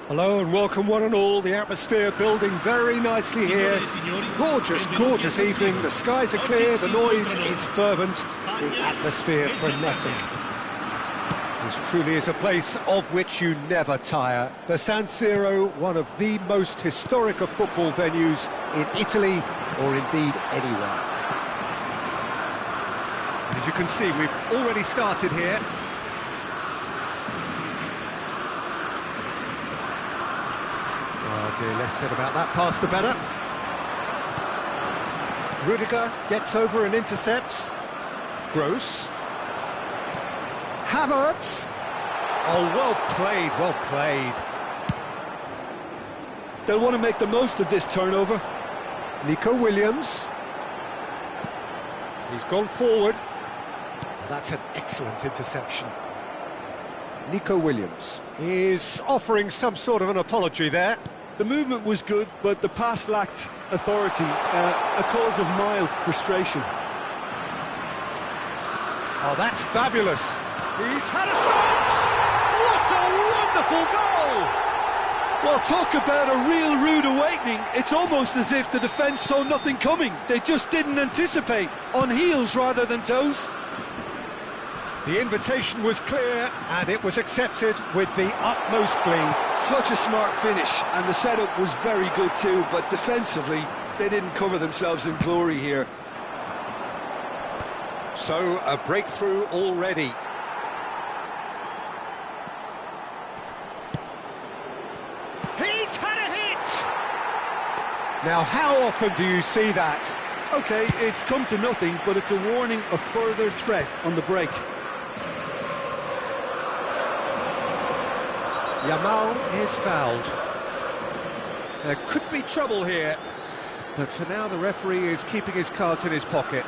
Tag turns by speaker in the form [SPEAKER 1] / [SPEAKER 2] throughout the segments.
[SPEAKER 1] Hello and welcome one and all. The atmosphere building very nicely here. Gorgeous, gorgeous evening. The skies are clear, the noise is fervent, the atmosphere frenetic. This truly is a place of which you never tire. The San Siro, one of the most historic of football venues in Italy or indeed anywhere. As you can see, we've already started here. Less said about that pass, the better. Rudiger gets over and intercepts. Gross. Havertz. Oh, well played, well played. They'll want to make the most of this turnover. Nico Williams. He's gone forward. That's an excellent interception. Nico Williams is offering some sort of an apology there.
[SPEAKER 2] The movement was good, but the pass lacked authority, a cause of mild frustration.
[SPEAKER 1] Oh, that's fabulous. He's had a shot! What a wonderful goal!
[SPEAKER 2] Well, talk about a real rude awakening. It's almost as if the defence saw nothing coming. They just didn't anticipate, on heels rather than toes.
[SPEAKER 1] The invitation was clear, and it was accepted with the utmost glee.
[SPEAKER 2] Such a smart finish, and the setup was very good too, but defensively, they didn't cover themselves in glory here.
[SPEAKER 1] So, a breakthrough already. He's had a hit! Now, how often do you see that?
[SPEAKER 2] OK, it's come to nothing, but it's a warning of further threat on the break.
[SPEAKER 1] Yamal is fouled. There could be trouble here, but for now the referee is keeping his cards in his pocket.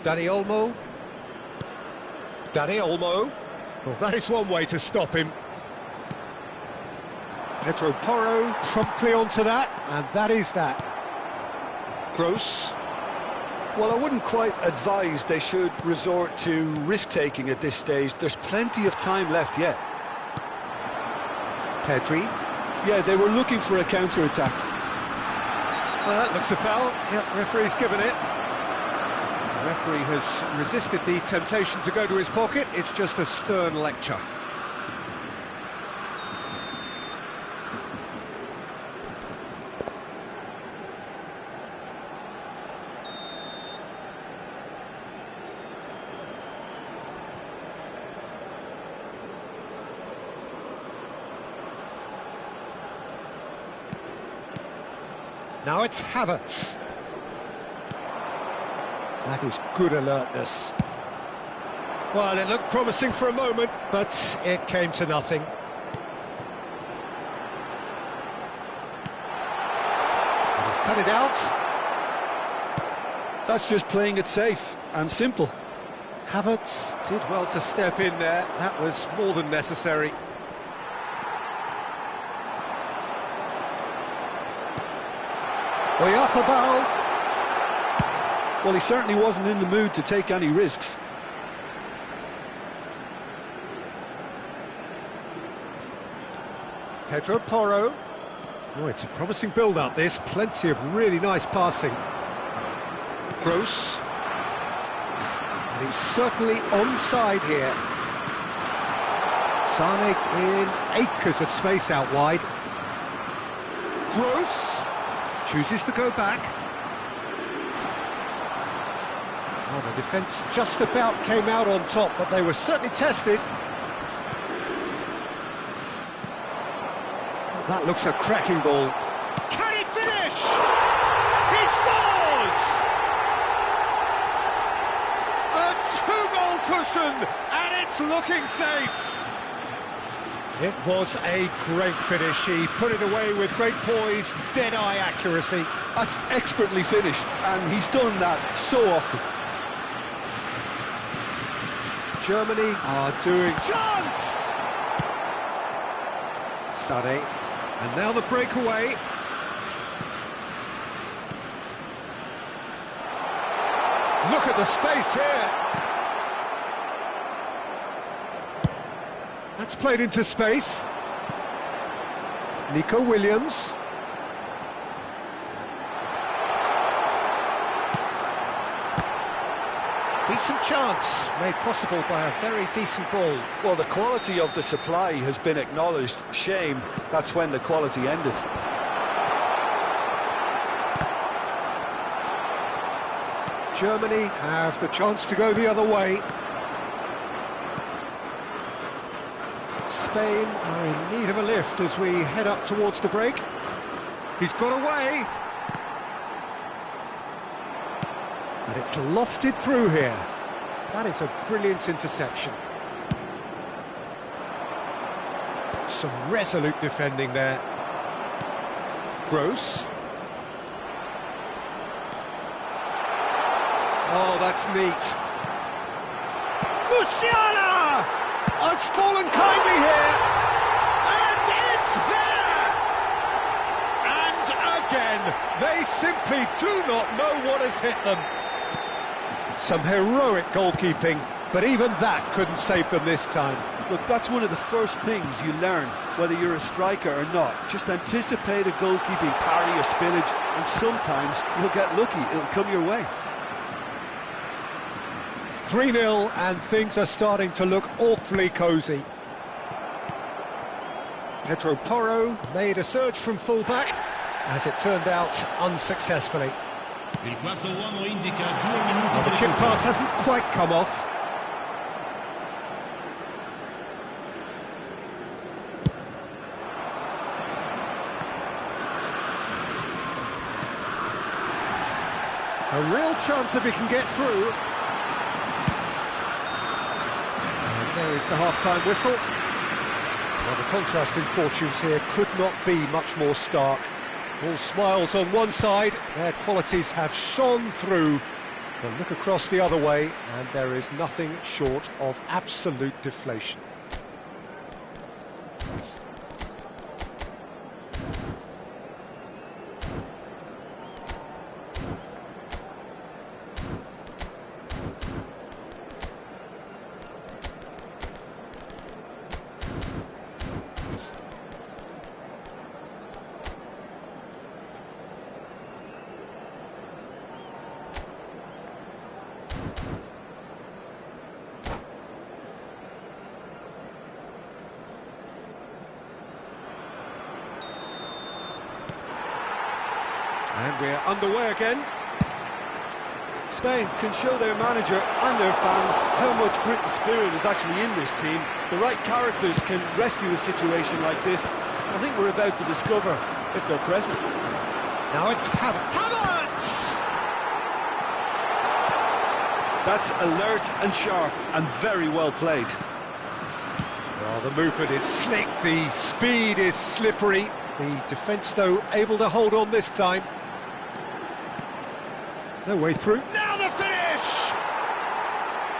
[SPEAKER 1] Dani Olmo. Dani Olmo. Well, that is one way to stop him. Pedro Porro promptly onto that, and that is that. Gross.
[SPEAKER 2] Well, I wouldn't quite advise they should resort to risk-taking at this stage. There's plenty of time left yet.
[SPEAKER 1] Pedri.
[SPEAKER 2] Yeah, they were looking for a counter-attack.
[SPEAKER 1] Well, that looks a foul. Yep, referee's given it. The referee has resisted the temptation to go to his pocket. It's just a stern lecture. Now it's Havertz. That is good alertness. Well, it looked promising for a moment, but it came to nothing. He's cut it out.
[SPEAKER 2] That's just playing it safe and simple.
[SPEAKER 1] Havertz did well to step in there. That was more than necessary. Oyarzabal.
[SPEAKER 2] Well, he certainly wasn't in the mood to take any risks.
[SPEAKER 1] Pedro Porro. Oh, it's a promising build-up, this. Plenty of really nice passing. Gross. And he's certainly onside here. Sane in acres of space out wide. Gross chooses to go back. Oh, the defence just about came out on top, but they were certainly tested. Oh, that looks a cracking ball. Can he finish? He scores! A two-goal cushion, and it's looking safe. It was a great finish. He put it away with great poise, dead-eye accuracy.
[SPEAKER 2] That's expertly finished, and he's done that so often.
[SPEAKER 1] Germany are doing... Chance! Sane. And now the breakaway. Look at the space here. That's played into space. Nico Williams. Decent chance, made possible by a very decent ball.
[SPEAKER 2] Well, the quality of the supply has been acknowledged. Shame, that's when the quality ended.
[SPEAKER 1] Germany have the chance to go the other way. Spain are in need of a lift as we head up towards the break. He's got away. And it's lofted through here. That is a brilliant interception. Some resolute defending there. Gross. Oh, that's neat. Musiala! Oh, it's fallen kindly here. And it's there! And again, they simply do not know what has hit them. Some heroic goalkeeping, but even that couldn't save them this time.
[SPEAKER 2] Look, that's one of the first things you learn, whether you're a striker or not. Just anticipate a goalkeeping parry or spillage, and sometimes you'll get lucky, it'll come your way.
[SPEAKER 1] 3-0, and things are starting to look awfully cosy. Pedro Porro made a surge from full-back, as it turned out unsuccessfully. Oh, the chip pass hasn't quite come off. A real chance if he can get through. And there is the half-time whistle. Well, the contrast in fortunes here could not be much more stark. All smiles on one side, their qualities have shone through. But look across the other way, and there is nothing short of absolute deflation. And we're underway again.
[SPEAKER 2] Spain can show their manager and their fans how much grit and spirit is actually in this team. The right characters can rescue a situation like this. I think we're about to discover if they're present.
[SPEAKER 1] Now it's Havertz!
[SPEAKER 2] That's alert and sharp and very well played.
[SPEAKER 1] Well, the movement is slick, the speed is slippery. The defence, though, able to hold on this time. No way through. Now the finish!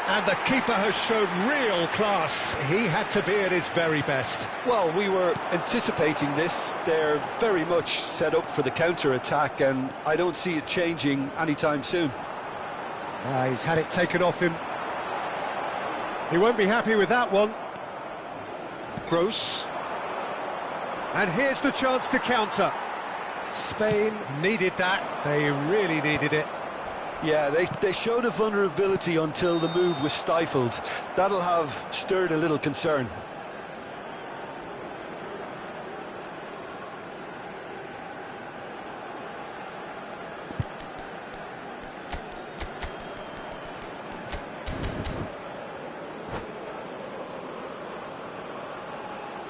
[SPEAKER 1] And the keeper has shown real class. He had to be at his very best.
[SPEAKER 2] Well, we were anticipating this. They're very much set up for the counter-attack, and I don't see it changing anytime soon.
[SPEAKER 1] He's had it taken off him. He won't be happy with that one. Gross. And here's the chance to counter. Spain needed that. They really needed it.
[SPEAKER 2] Yeah, they showed a vulnerability until the move was stifled. That'll have stirred a little concern.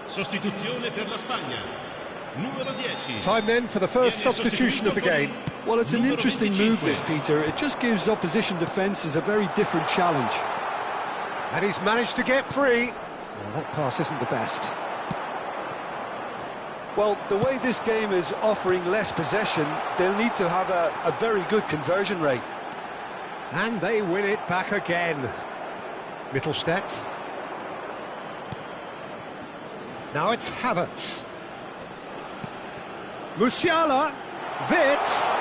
[SPEAKER 3] Sostituzione per la Spagna. Numero 10.
[SPEAKER 1] Time then for the first substitution of the game.
[SPEAKER 2] Well, it's an interesting move, this, Peter. It just gives opposition defences a very different challenge.
[SPEAKER 1] And he's managed to get free. Well, that pass isn't the best.
[SPEAKER 2] Well, the way this game is offering less possession, they'll need to have a very good conversion rate.
[SPEAKER 1] And they win it back again. Mittelstadt. Now it's Havertz. Musiala. Wirtz.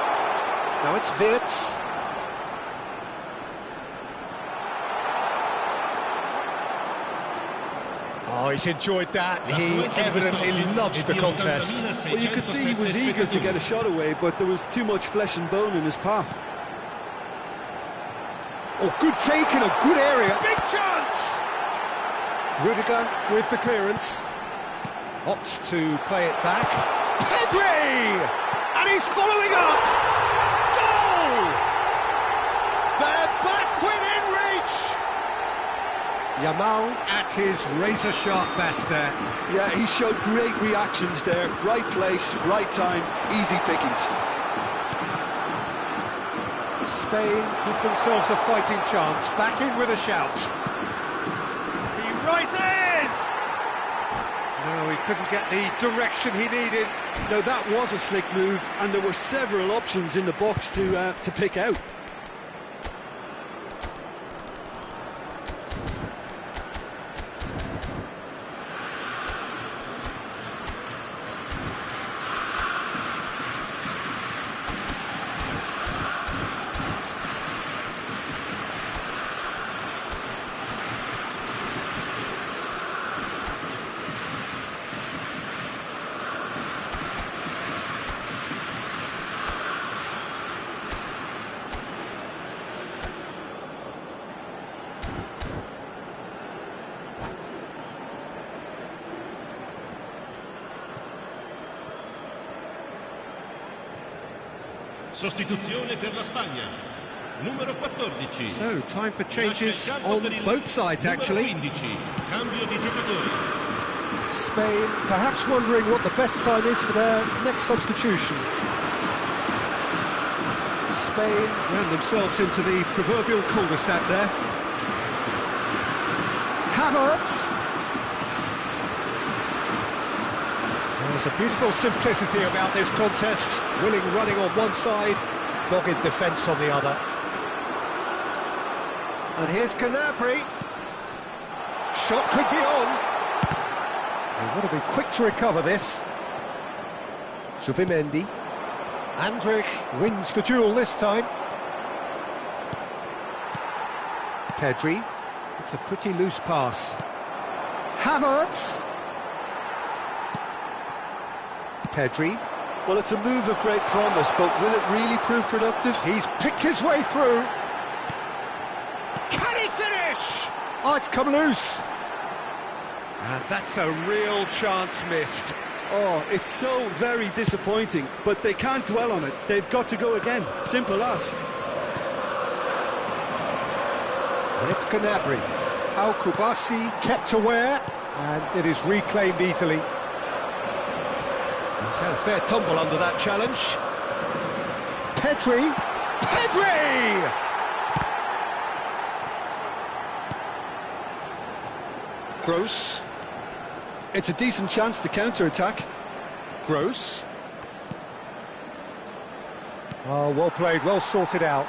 [SPEAKER 1] Now it's Wirtz. Oh, he's enjoyed that. He evidently loves the contest.
[SPEAKER 2] Well, you could see he was eager to get a shot away, but there was too much flesh and bone in his path.
[SPEAKER 1] Oh, good take in a good area. Big chance! Rudiger with the clearance. Opts to play it back. Pedri! And he's following up! Goal! They're back within reach! Yamal at his razor-sharp best there.
[SPEAKER 2] Yeah, he showed great reactions there. Right place, right time, easy pickings.
[SPEAKER 1] Spain give themselves a fighting chance. Back in with a shout. He rises! No, he couldn't get the direction he needed.
[SPEAKER 2] No, that was a slick move, and there were several options in the box to pick out.
[SPEAKER 3] Sostituzione per la Spagna. Numero 14.
[SPEAKER 1] So, time for changes on both sides, actually.
[SPEAKER 3] 15. Cambio di giocatori.
[SPEAKER 1] Spain perhaps wondering what the best time is for their next substitution. Spain ran themselves into the proverbial cul-de-sac there. Havertz. There's a beautiful simplicity about this contest. Willing running on one side, dogged defence on the other. And here's Gnabry. Shot could be on. They've got to be quick to recover this. Zubimendi. Andrich wins the duel this time. Pedri. It's a pretty loose pass. Havertz. Pedri.
[SPEAKER 2] Well, it's a move of great promise, but will it really prove productive?
[SPEAKER 1] He's picked his way through. Can he finish? Oh, it's come loose. And that's a real chance missed.
[SPEAKER 2] Oh, it's so very disappointing, but they can't dwell on it. They've got to go again. Simple as.
[SPEAKER 1] And it's Gnabry. Al Kubasi kept aware, and it is reclaimed easily. He's had a fair tumble under that challenge. Pedri! Pedri! Gross.
[SPEAKER 2] It's a decent chance to counter-attack.
[SPEAKER 1] Gross. Oh, well played, well sorted out.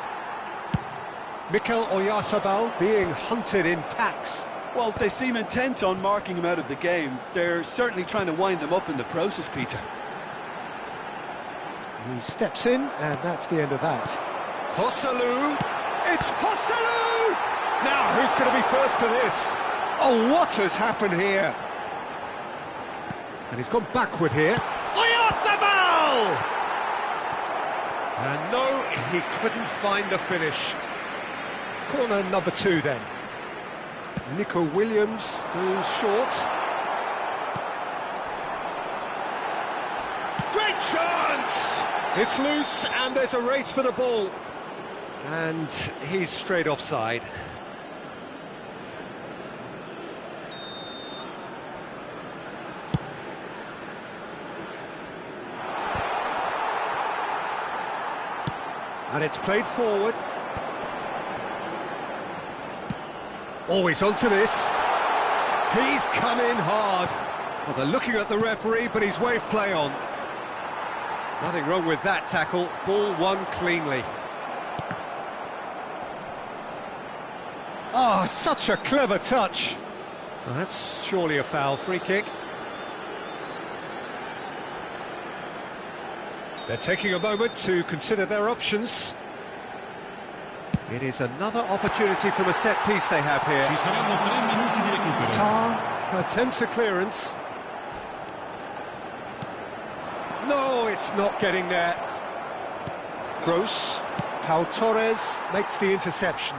[SPEAKER 1] Mikel Oyarzabal being hunted in packs.
[SPEAKER 2] Well, they seem intent on marking him out of the game. They're certainly trying to wind them up in the process, Peter.
[SPEAKER 1] He steps in, and that's the end of that. Joselu! It's Joselu! Now, who's going to be first to this? Oh, what has happened here? And he's gone backward here. Oyarzabal! And no, he couldn't find the finish. Corner number 2 then. Nico Williams goes short. Great chance! It's loose and there's a race for the ball. And he's straight offside. And it's played forward. Oh, he's onto this. He's come in hard. Well, they're looking at the referee, but he's waved play on. Nothing wrong with that tackle. Ball won cleanly. Oh, such a clever touch. Well, that's surely a foul. Free kick. They're taking a moment to consider their options. It is another opportunity from a set piece they have here.
[SPEAKER 3] Ci saranno 3 minuti di recupero.
[SPEAKER 1] Tar attempts a clearance. No, it's not getting there. Gross. Pau Torres makes the interception.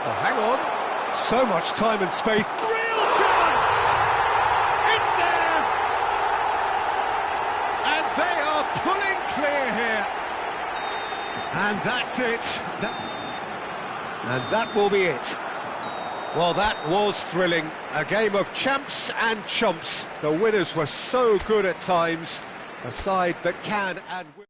[SPEAKER 1] Oh, hang on. So much time and space. Real chance! It's there! And they are pulling clear here. And that's it. And that will be it. Well, that was thrilling. A game of champs and chumps. The winners were so good at times. A side that can and will.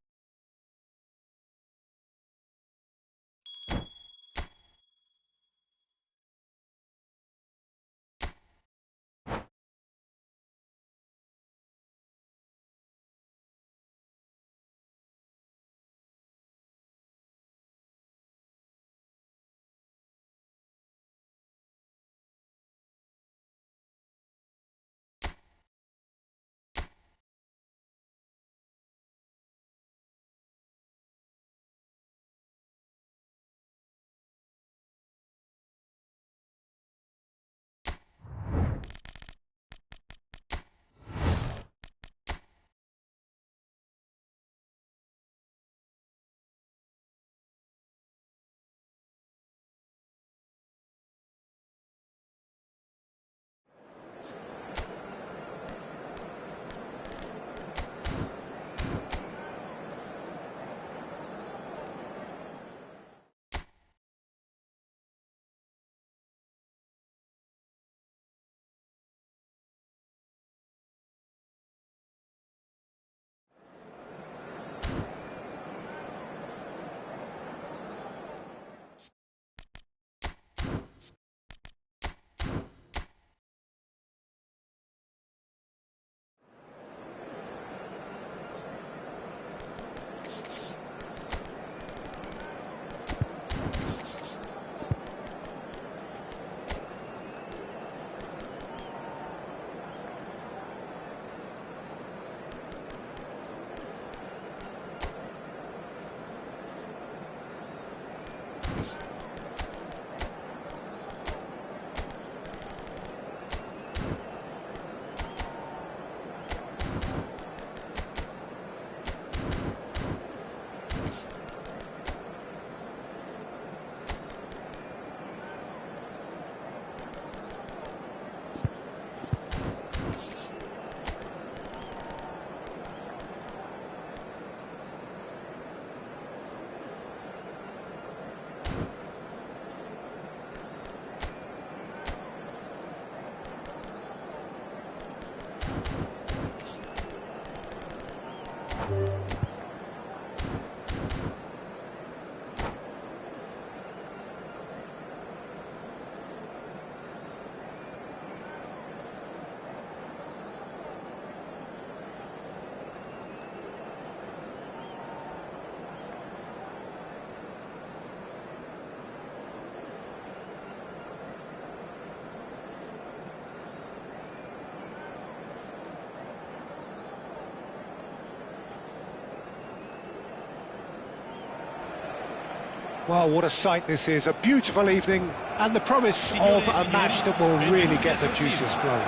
[SPEAKER 1] Well, what a sight this is, a beautiful evening, and the promise of a match that will really get the juices flowing.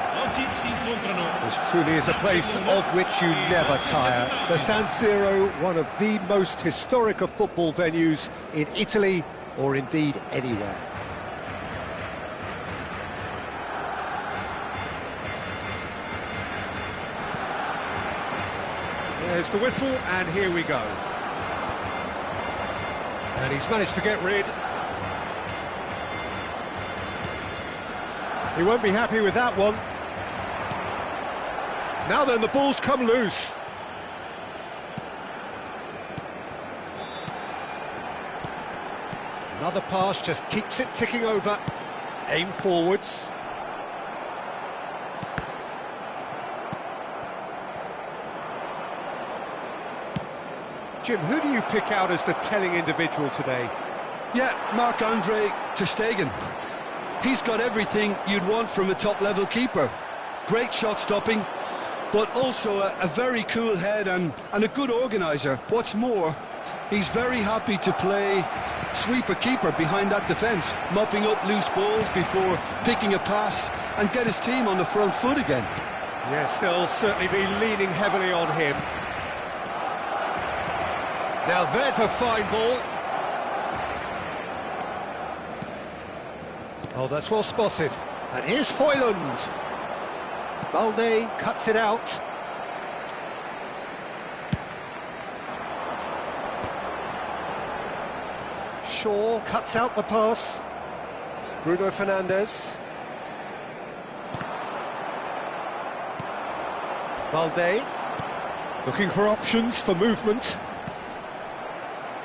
[SPEAKER 1] This truly is a place of which you never tire. The San Siro, one of the most historic of football venues in Italy, or indeed anywhere. There's the whistle, and here we go. And he's managed to get rid. He won't be happy with that one. Now then, the ball's come loose. Another pass just keeps it ticking over. Aim forwards. Jim, who do you pick out as the telling individual today?
[SPEAKER 2] Yeah, Marc-Andre ter Stegen. He's got everything you'd want from a top-level keeper. Great shot-stopping, but also a very cool head and a good organiser. What's more, he's very happy to play sweeper-keeper behind that defence, mopping up loose balls before picking a pass and get his team on the front foot again.
[SPEAKER 1] Yes, they'll certainly be leaning heavily on him. Now there's a fine ball. Oh, that's well spotted. And here's Højlund. Balde cuts it out. Shaw cuts out the pass. Bruno Fernandes. Balde looking for options for movement.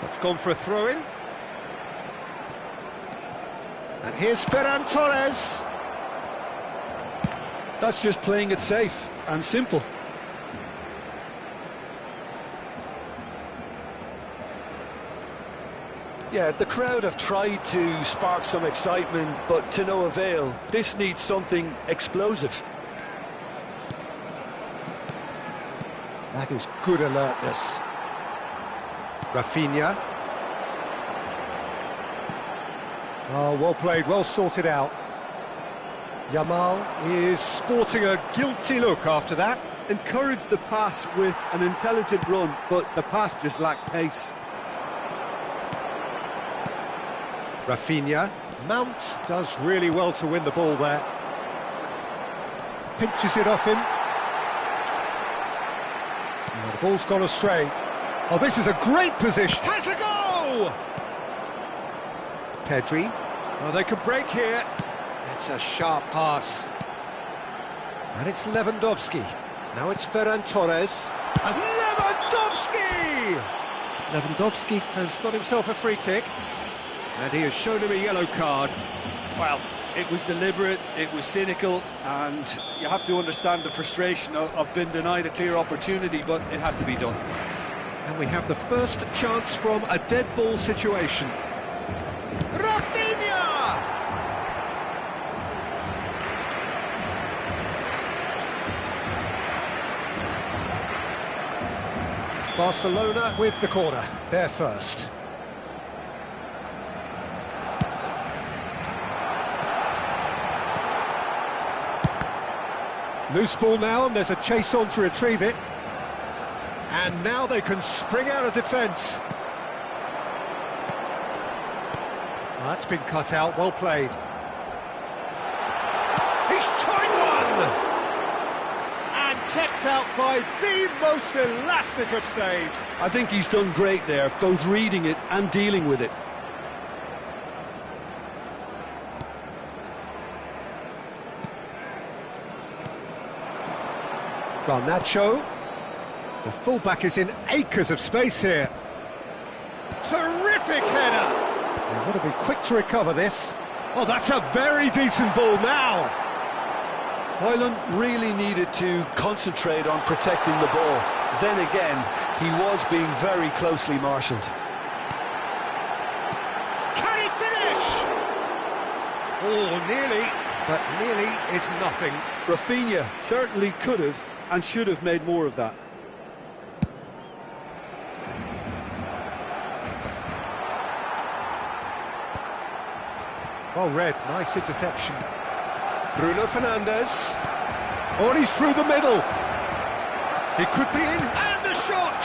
[SPEAKER 1] That's gone for a throw-in. And here's Ferran Torres.
[SPEAKER 2] That's just playing it safe and simple. Yeah, the crowd have tried to spark some excitement, but to no avail. This needs something explosive.
[SPEAKER 1] That is good alertness. Rafinha. Oh, well played, well sorted out. Yamal is sporting a guilty look after that.
[SPEAKER 2] Encouraged the pass with an intelligent run, but the pass just lacked pace.
[SPEAKER 1] Rafinha. Mount does really well to win the ball there. Pinches it off him. Oh, the ball's gone astray. Oh, this is a great position. Has a go! Pedri. Oh, they could break here. It's a sharp pass. And it's Lewandowski. Now it's Ferran Torres. And Lewandowski! Lewandowski has got himself a free kick. And he has shown him a yellow card.
[SPEAKER 2] Well, it was deliberate, it was cynical, and you have to understand the frustration of being denied a clear opportunity, but it had to be done.
[SPEAKER 1] And we have the first chance from a dead ball situation. Rafinha! Barcelona with the corner, they're first. Loose ball now, and there's a chase on to retrieve it. And now they can spring out of defence. Well, that's been cut out, well played. He's tried one! And kept out by the most elastic of saves.
[SPEAKER 2] I think he's done great there, both reading it and dealing with it.
[SPEAKER 1] Garnacho. The fullback is in acres of space here. Terrific header! They've got to be quick to recover this. Oh, that's a very decent ball now.
[SPEAKER 2] Højlund really needed to concentrate on protecting the ball. Then again, he was being very closely marshalled.
[SPEAKER 1] Can he finish? Oh, nearly, but nearly is nothing.
[SPEAKER 2] Rafinha certainly could have and should have made more of that.
[SPEAKER 1] Well read, nice interception. Bruno Fernandes. Oh, and he's through the middle. It could be in, and the shot!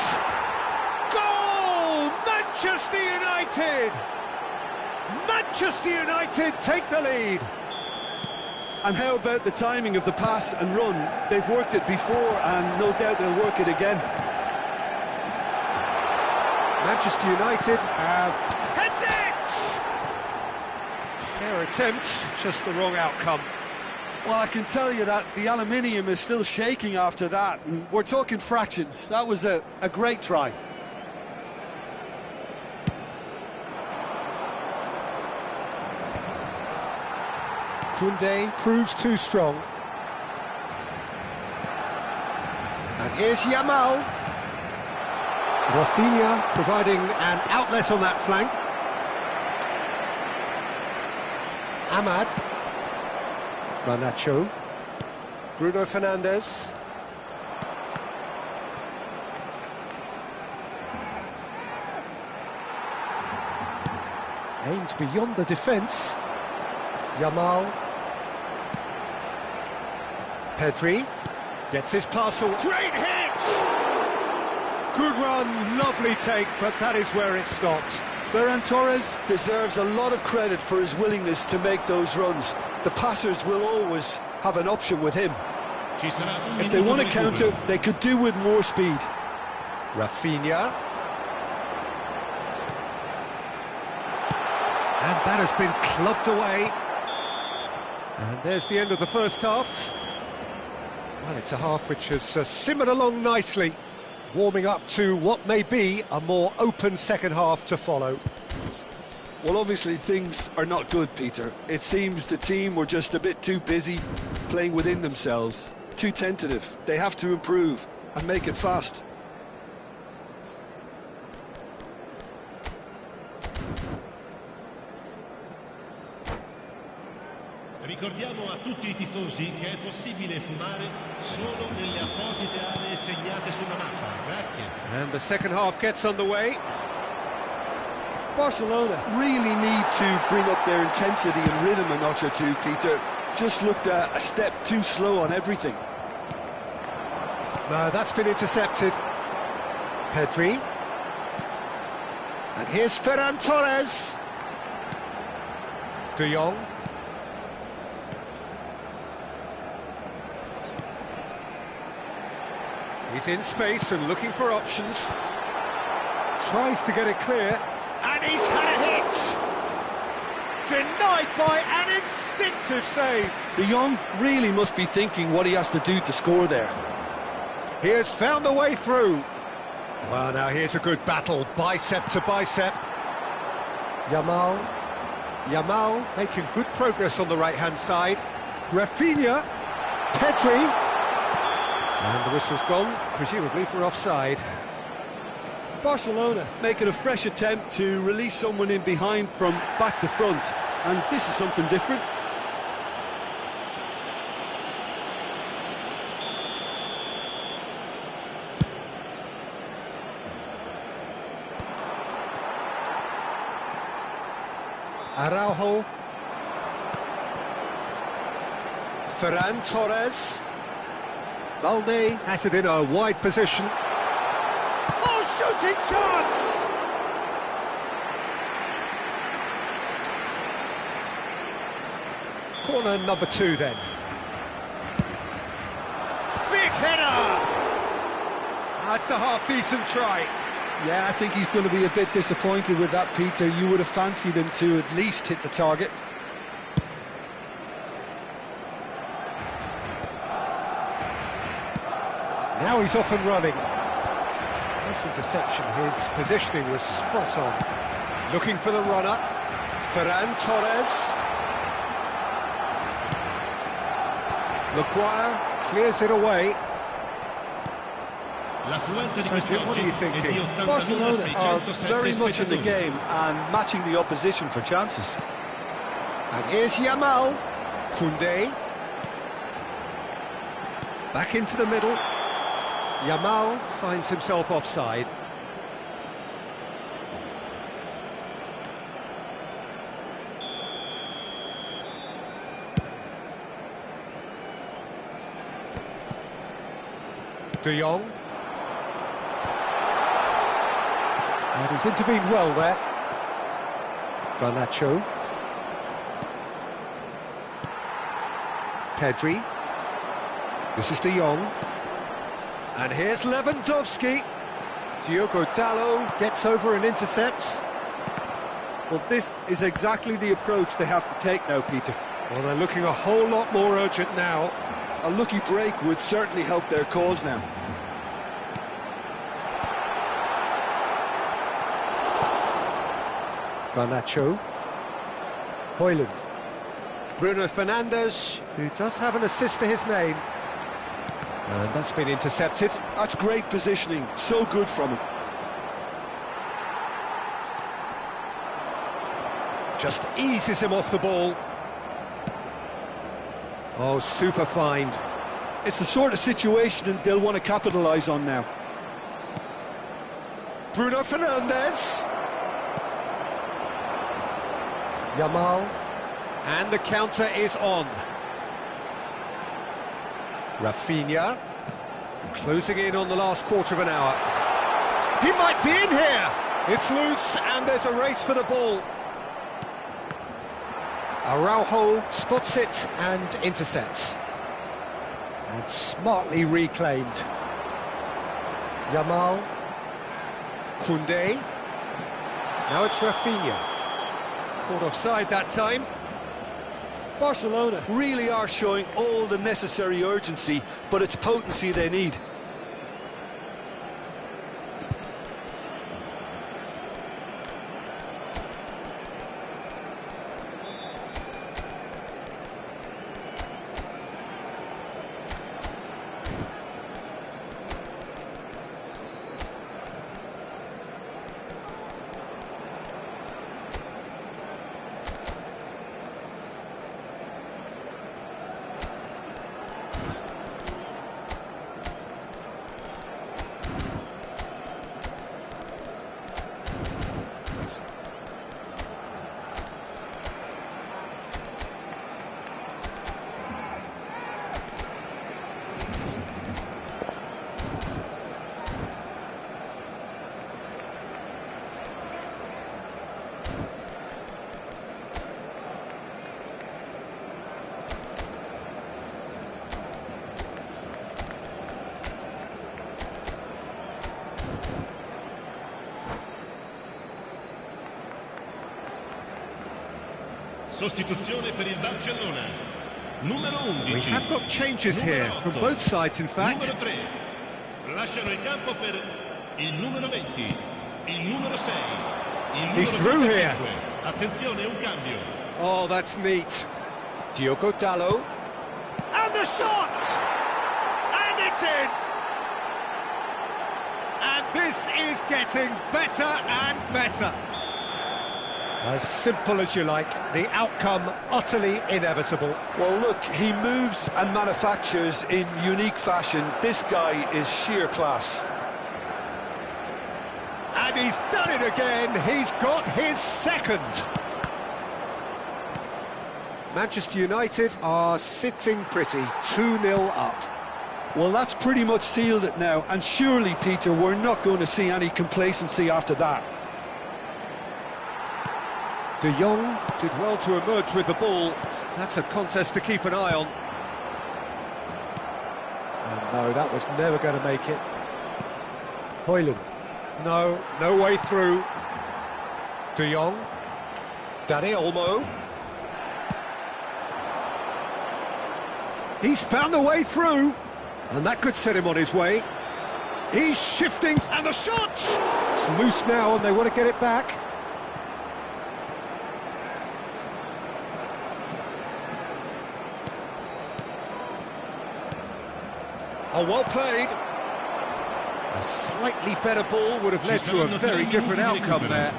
[SPEAKER 1] Goal! Manchester United! Manchester United take the lead.
[SPEAKER 2] And how about the timing of the pass and run? They've worked it before, and no doubt they'll work it again.
[SPEAKER 1] Manchester United have heads it! Fair attempt, just the wrong outcome.
[SPEAKER 2] Well, I can tell you that the aluminium is still shaking after that, and we're talking fractions. That was a great try.
[SPEAKER 1] Koundé proves too strong. And here's Yamal. Rafinha providing an outlet on that flank. Ahmad. Garnacho. Bruno Fernandes. Aimed beyond the defence. Yamal. Pedri gets his parcel. Great hit! Good run, lovely take, but that is where it stopped.
[SPEAKER 2] Ferran Torres deserves a lot of credit for his willingness to make those runs. The passers will always have an option with him. If they want to counter, they could do with more speed.
[SPEAKER 1] Rafinha. And that has been clubbed away. And there's the end of the first half. Well, it's a half which has simmered along nicely, warming up to what may be a more open second half to follow.
[SPEAKER 2] Well, obviously things are not good, Peter. It seems the team were just a bit too busy playing within themselves, too tentative. They have to improve and make it fast.
[SPEAKER 3] Ricordiamo a tutti I tifosi che è possibile fumare solo nelle apposite aree segnate sulla mappa. Grazie.
[SPEAKER 1] And the second half gets underway.
[SPEAKER 2] Barcelona really need to bring up their intensity and rhythm a notch or two, Peter. Just looked a step too slow on everything.
[SPEAKER 1] No, that's been intercepted. Pedri. And here's Ferran Torres. De Jong. He's in space and looking for options. Tries to get it clear. And he's had a hit! Denied by an instinctive save.
[SPEAKER 2] De Jong really must be thinking what he has to do to score there.
[SPEAKER 1] He has found a way through. Well, now here's a good battle, bicep to bicep. Yamal. Yamal making good progress on the right-hand side. Rafinha. Pedri. And the whistle's gone, presumably for offside.
[SPEAKER 2] Barcelona making a fresh attempt to release someone in behind from back to front, and this is something different.
[SPEAKER 1] Araujo. Ferran Torres. Balde has it in a wide position. Oh, shooting chance! Corner number 2 then. Big header! That's a half-decent try.
[SPEAKER 2] Yeah, I think he's going to be a bit disappointed with that, Peter. You would have fancied him to at least hit the target.
[SPEAKER 1] Now he's off and running. Nice interception, his positioning was spot on. Looking for the runner. Ferran Torres. Maguire clears it away. So, what are you thinking?
[SPEAKER 2] Barcelona are very much in the game and matching the opposition for chances.
[SPEAKER 1] And here's Yamal. Koundé. Back into the middle. Yamal finds himself offside. De Jong. And he's intervened well there. Garnacho. Pedri. This is De Jong. And here's Lewandowski. Diogo Dalot gets over and intercepts.
[SPEAKER 2] Well, this is exactly the approach they have to take now, Peter.
[SPEAKER 1] Well, they're looking a whole lot more urgent now.
[SPEAKER 2] A lucky break would certainly help their cause now.
[SPEAKER 1] Garnacho. Højlund. Bruno Fernandes, who does have an assist to his name. And that's been intercepted.
[SPEAKER 2] That's great positioning, so good from him.
[SPEAKER 1] Just eases him off the ball. Oh, super find.
[SPEAKER 2] It's the sort of situation they'll want to capitalise on now.
[SPEAKER 1] Bruno Fernandes. Yamal. And the counter is on. Rafinha. Closing in on the last quarter of an hour. He might be in here. It's loose and there's a race for the ball. Araujo spots it and intercepts. And smartly reclaimed. Yamal. Koundé. Now it's Rafinha. Caught offside that time.
[SPEAKER 2] Barcelona really are showing all the necessary urgency, but it's potency they need.
[SPEAKER 3] Sostituzione per il Barcellona. Numero 11.
[SPEAKER 1] We have got changes here from both sides, in fact.
[SPEAKER 3] Numero 3. Lasciano il campo per il numero 20. Il numero 6. Il numero
[SPEAKER 1] He's through
[SPEAKER 3] 35.
[SPEAKER 1] here.
[SPEAKER 3] Attenzione, un cambio.
[SPEAKER 1] Oh, that's neat. Diogo Dalot. And the shot! And it's in! And this is getting better and better. As simple as you like, the outcome utterly inevitable.
[SPEAKER 2] Well, look, he moves and manufactures in unique fashion. This guy is sheer class.
[SPEAKER 1] And he's done it again. He's got his second. Manchester United are sitting pretty, 2-0 up.
[SPEAKER 2] Well, that's pretty much sealed it now, and surely, Peter, we're not going to see any complacency after that.
[SPEAKER 1] De Jong did well to emerge with the ball. That's a contest to keep an eye on. And no, that was never going to make it. Højlund. No, no way through. De Jong. Dani Olmo. He's found a way through. And that could set him on his way. He's shifting, and the shot! It's loose now, and they want to get it back. Oh, well played. A slightly better ball would have led to a very different outcome there.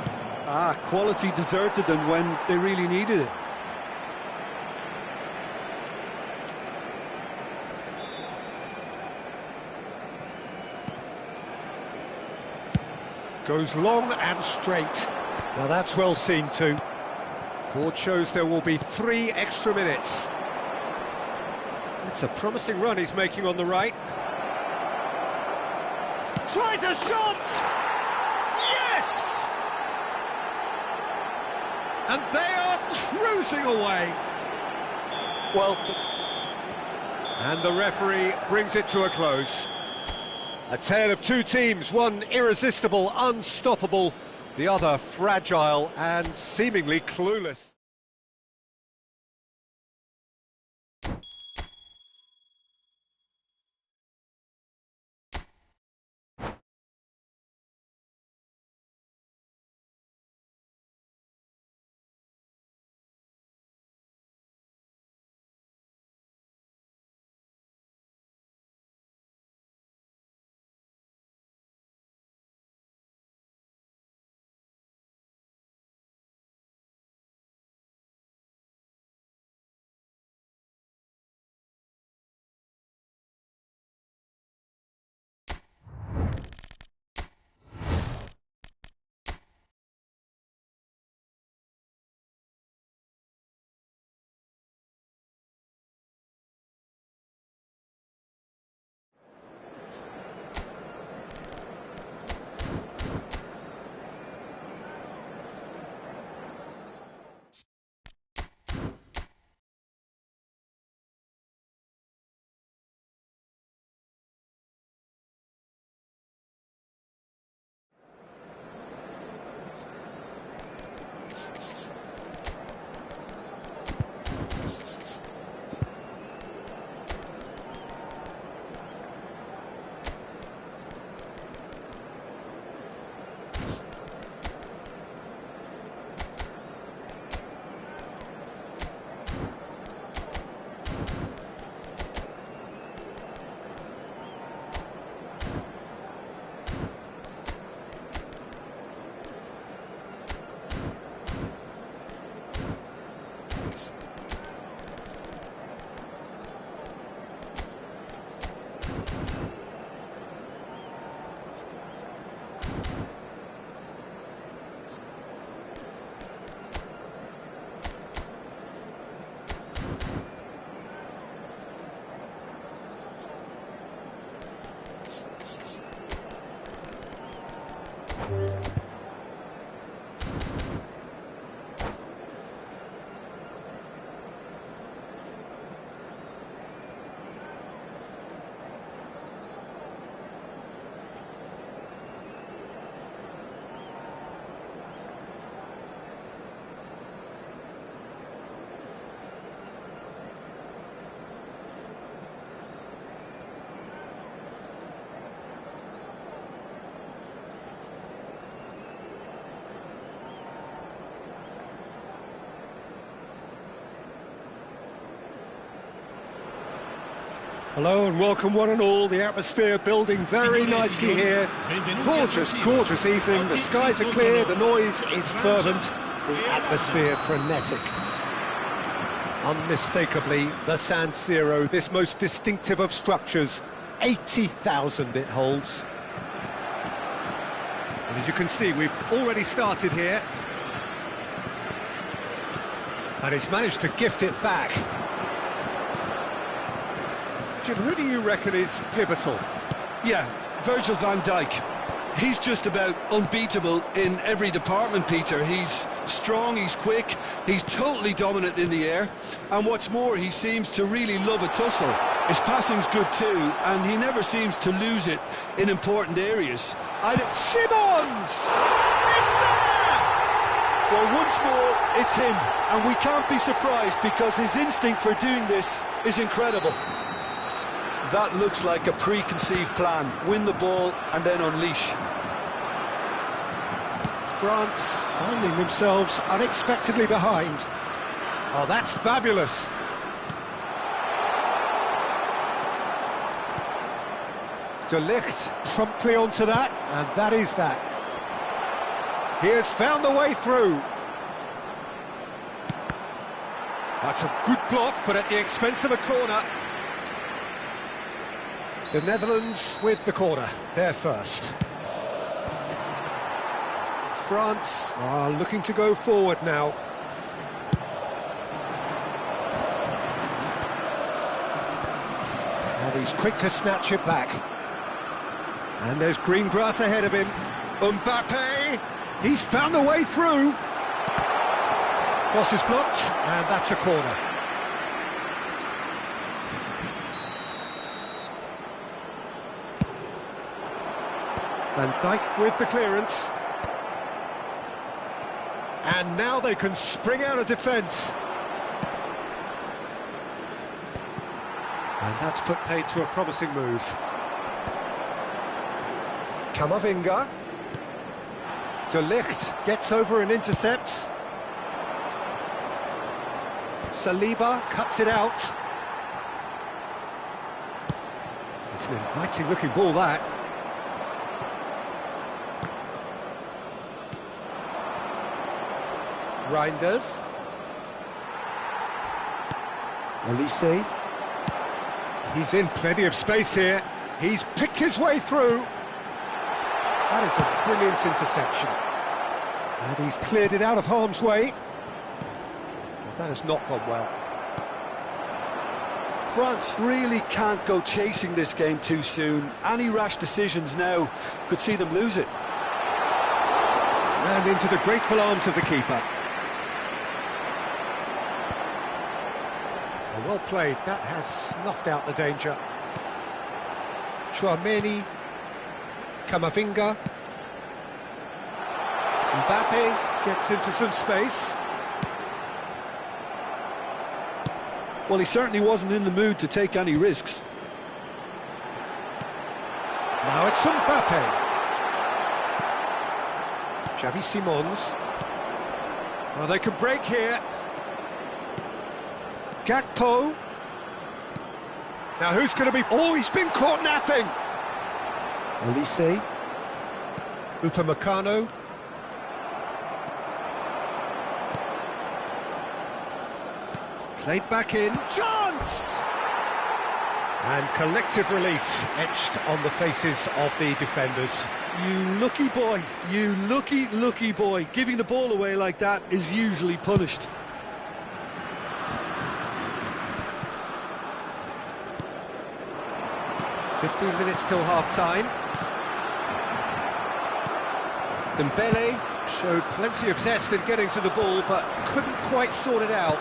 [SPEAKER 2] Ah, quality deserted them when they really needed it.
[SPEAKER 1] Goes long and straight. Now that's well seen too. Board shows there will be 3 extra minutes. It's a promising run he's making on the right. tries a shot! Yes! And they are cruising away.
[SPEAKER 2] Well,
[SPEAKER 1] and the referee brings it to a close. A tale of two teams, one irresistible, unstoppable, the other fragile and seemingly clueless. Hello and welcome one and all, the atmosphere building very nicely here. Gorgeous, gorgeous evening, the skies are clear, the noise is fervent, the atmosphere frenetic. Unmistakably, the San Siro, this most distinctive of structures, 80,000 it holds. And as you can see, we've already started here. And he's managed to gift it back. Jim, who do you reckon is pivotal?
[SPEAKER 2] yeah, Virgil van Dijk. He's just about unbeatable in every department, Peter. He's strong, he's quick, he's totally dominant in the air. And what's more, he seems to really love a tussle. His passing's good too, and he never seems to lose it in important areas.
[SPEAKER 1] Simmons! It's there!
[SPEAKER 2] Well, once more, it's him, and we can't be surprised because his instinct for doing this is incredible. That looks like a preconceived plan. Win the ball and then unleash.
[SPEAKER 1] France finding themselves unexpectedly behind. Oh, that's fabulous. De Ligt promptly onto that, and that is that. He has found the way through. That's a good block, but at the expense of a corner. The Netherlands with the corner, they're first. France are looking to go forward now. And he's quick to snatch it back. And there's green grass ahead of him. Mbappe, he's found the way through. Cross is blocked, and that's a corner. Van Dijk with the clearance. And now they can spring out of defence. And that's put paid to a promising move. Camavinga. De Ligt gets over and intercepts. Saliba cuts it out. It's an inviting looking ball, that. Reinders. Elise. He's in plenty of space here. He's picked his way through. That is a brilliant interception. And he's cleared it out of harm's way. Well, that has not gone well.
[SPEAKER 2] France really can't go chasing this game too soon. Any rash decisions now could see them lose it.
[SPEAKER 1] And into the grateful arms of the keeper. Well played, that has snuffed out the danger. Chouameni, Camavinga. Mbappe gets into some space.
[SPEAKER 2] Well, he certainly wasn't in the mood to take any risks.
[SPEAKER 1] Now it's Mbappe. Xavi Simons. Well, they can break here. Gakpo. Now who's going to be... Oh, he's been caught napping. Elise. Upamecano. Played back in. Chance! And collective relief etched on the faces of the defenders.
[SPEAKER 2] You lucky boy, you lucky boy. Giving the ball away like that is usually punished.
[SPEAKER 1] "15 minutes till half-time. Dembele showed plenty of zest in getting to the ball, but couldn't quite sort it out.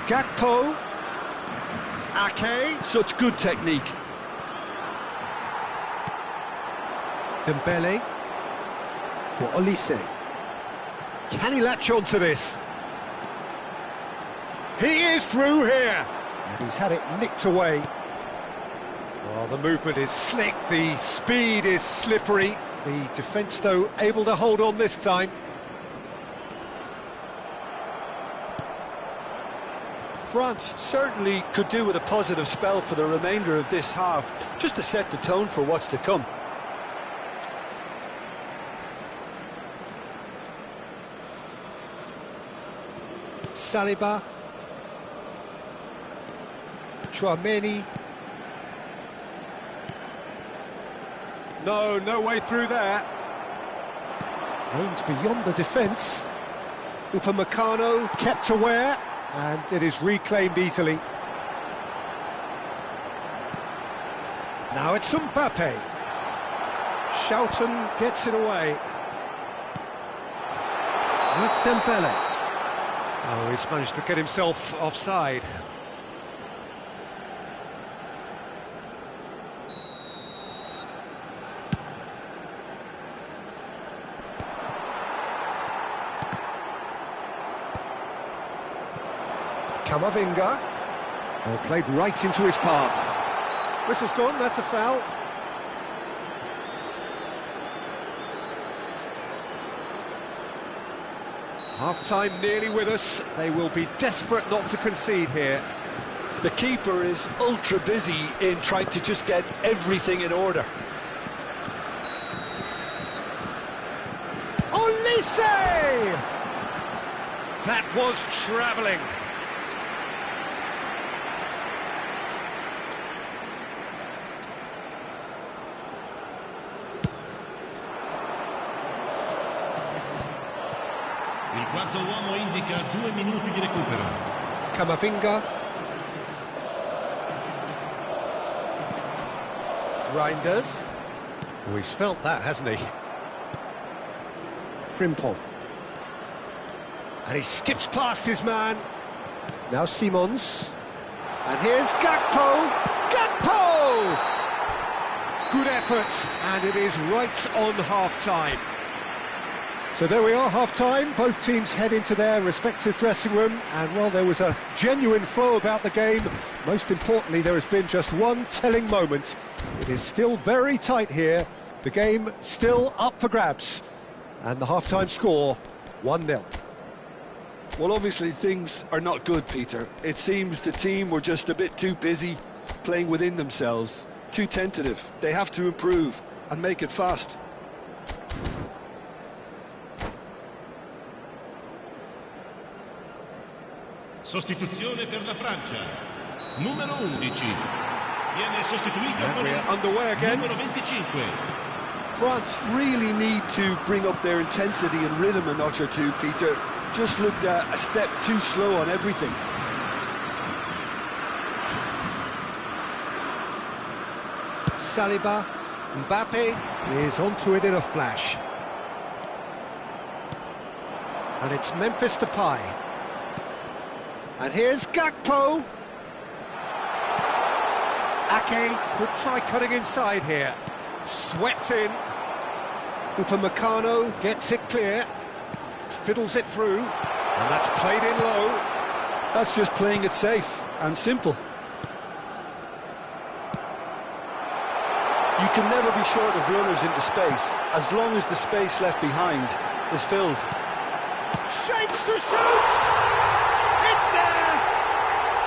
[SPEAKER 1] Gakpo. Ake.
[SPEAKER 2] Such good technique.
[SPEAKER 1] Dembele. For Olise. Can he latch on to this? He is through here. And he's had it nicked away. Well, the movement is slick, the speed is slippery. The defence, though, able to hold on this time.
[SPEAKER 2] France certainly could do with a positive spell for the remainder of this half, just to set the tone for what's to come.
[SPEAKER 1] Saliba. Chouameni. No way through there. Aimed beyond the defence. Upamecano kept aware, and it is reclaimed easily. Now it's Mbappe. Shelton gets it away. And it's Dembele. Oh, he's managed to get himself offside. Camavinga. Oh, played right into his path. Whistle's gone, that's a foul. Half-time nearly with us. They will be desperate not to concede here.
[SPEAKER 2] The keeper is ultra busy in trying to just get everything in order.
[SPEAKER 1] Olise! That was travelling.
[SPEAKER 3] Il quarto uomo indica 2 minuti di recupero.
[SPEAKER 1] Camavinga. Reinders. Oh, he's felt that, hasn't he? Frimpong. And he skips past his man. Now Simons. And here's Gakpo! Gakpo! Good effort, and it is right on half-time. So there we are, half-time. Both teams head into their respective dressing room, and while there was a genuine flow about the game, most importantly, there has been just one telling moment. It is still very tight here. The game still up for grabs. And the half-time score, 1-0.
[SPEAKER 2] Well, obviously things are not good, Peter. It seems the team were just a bit too busy playing within themselves, too tentative. They have to improve and make it fast.
[SPEAKER 3] Sostituzione per la Francia. Numero 11. Viene sostituito
[SPEAKER 1] And
[SPEAKER 3] con
[SPEAKER 1] we're
[SPEAKER 3] il
[SPEAKER 1] underway again.
[SPEAKER 3] numero 25.
[SPEAKER 2] France really need to bring up their intensity and rhythm a notch or two, Peter. Just looked a step too slow on everything.
[SPEAKER 1] Saliba, Mbappe is onto it in a flash. And it's Memphis Depay. And here's Gakpo. Ake could try cutting inside here. Swept in. Upamecano gets it clear. Fiddles it through. And that's played in low.
[SPEAKER 2] That's just playing it safe and simple. You can never be short of runners into space, as long as the space left behind is filled.
[SPEAKER 1] Shapes to shoot! It's there!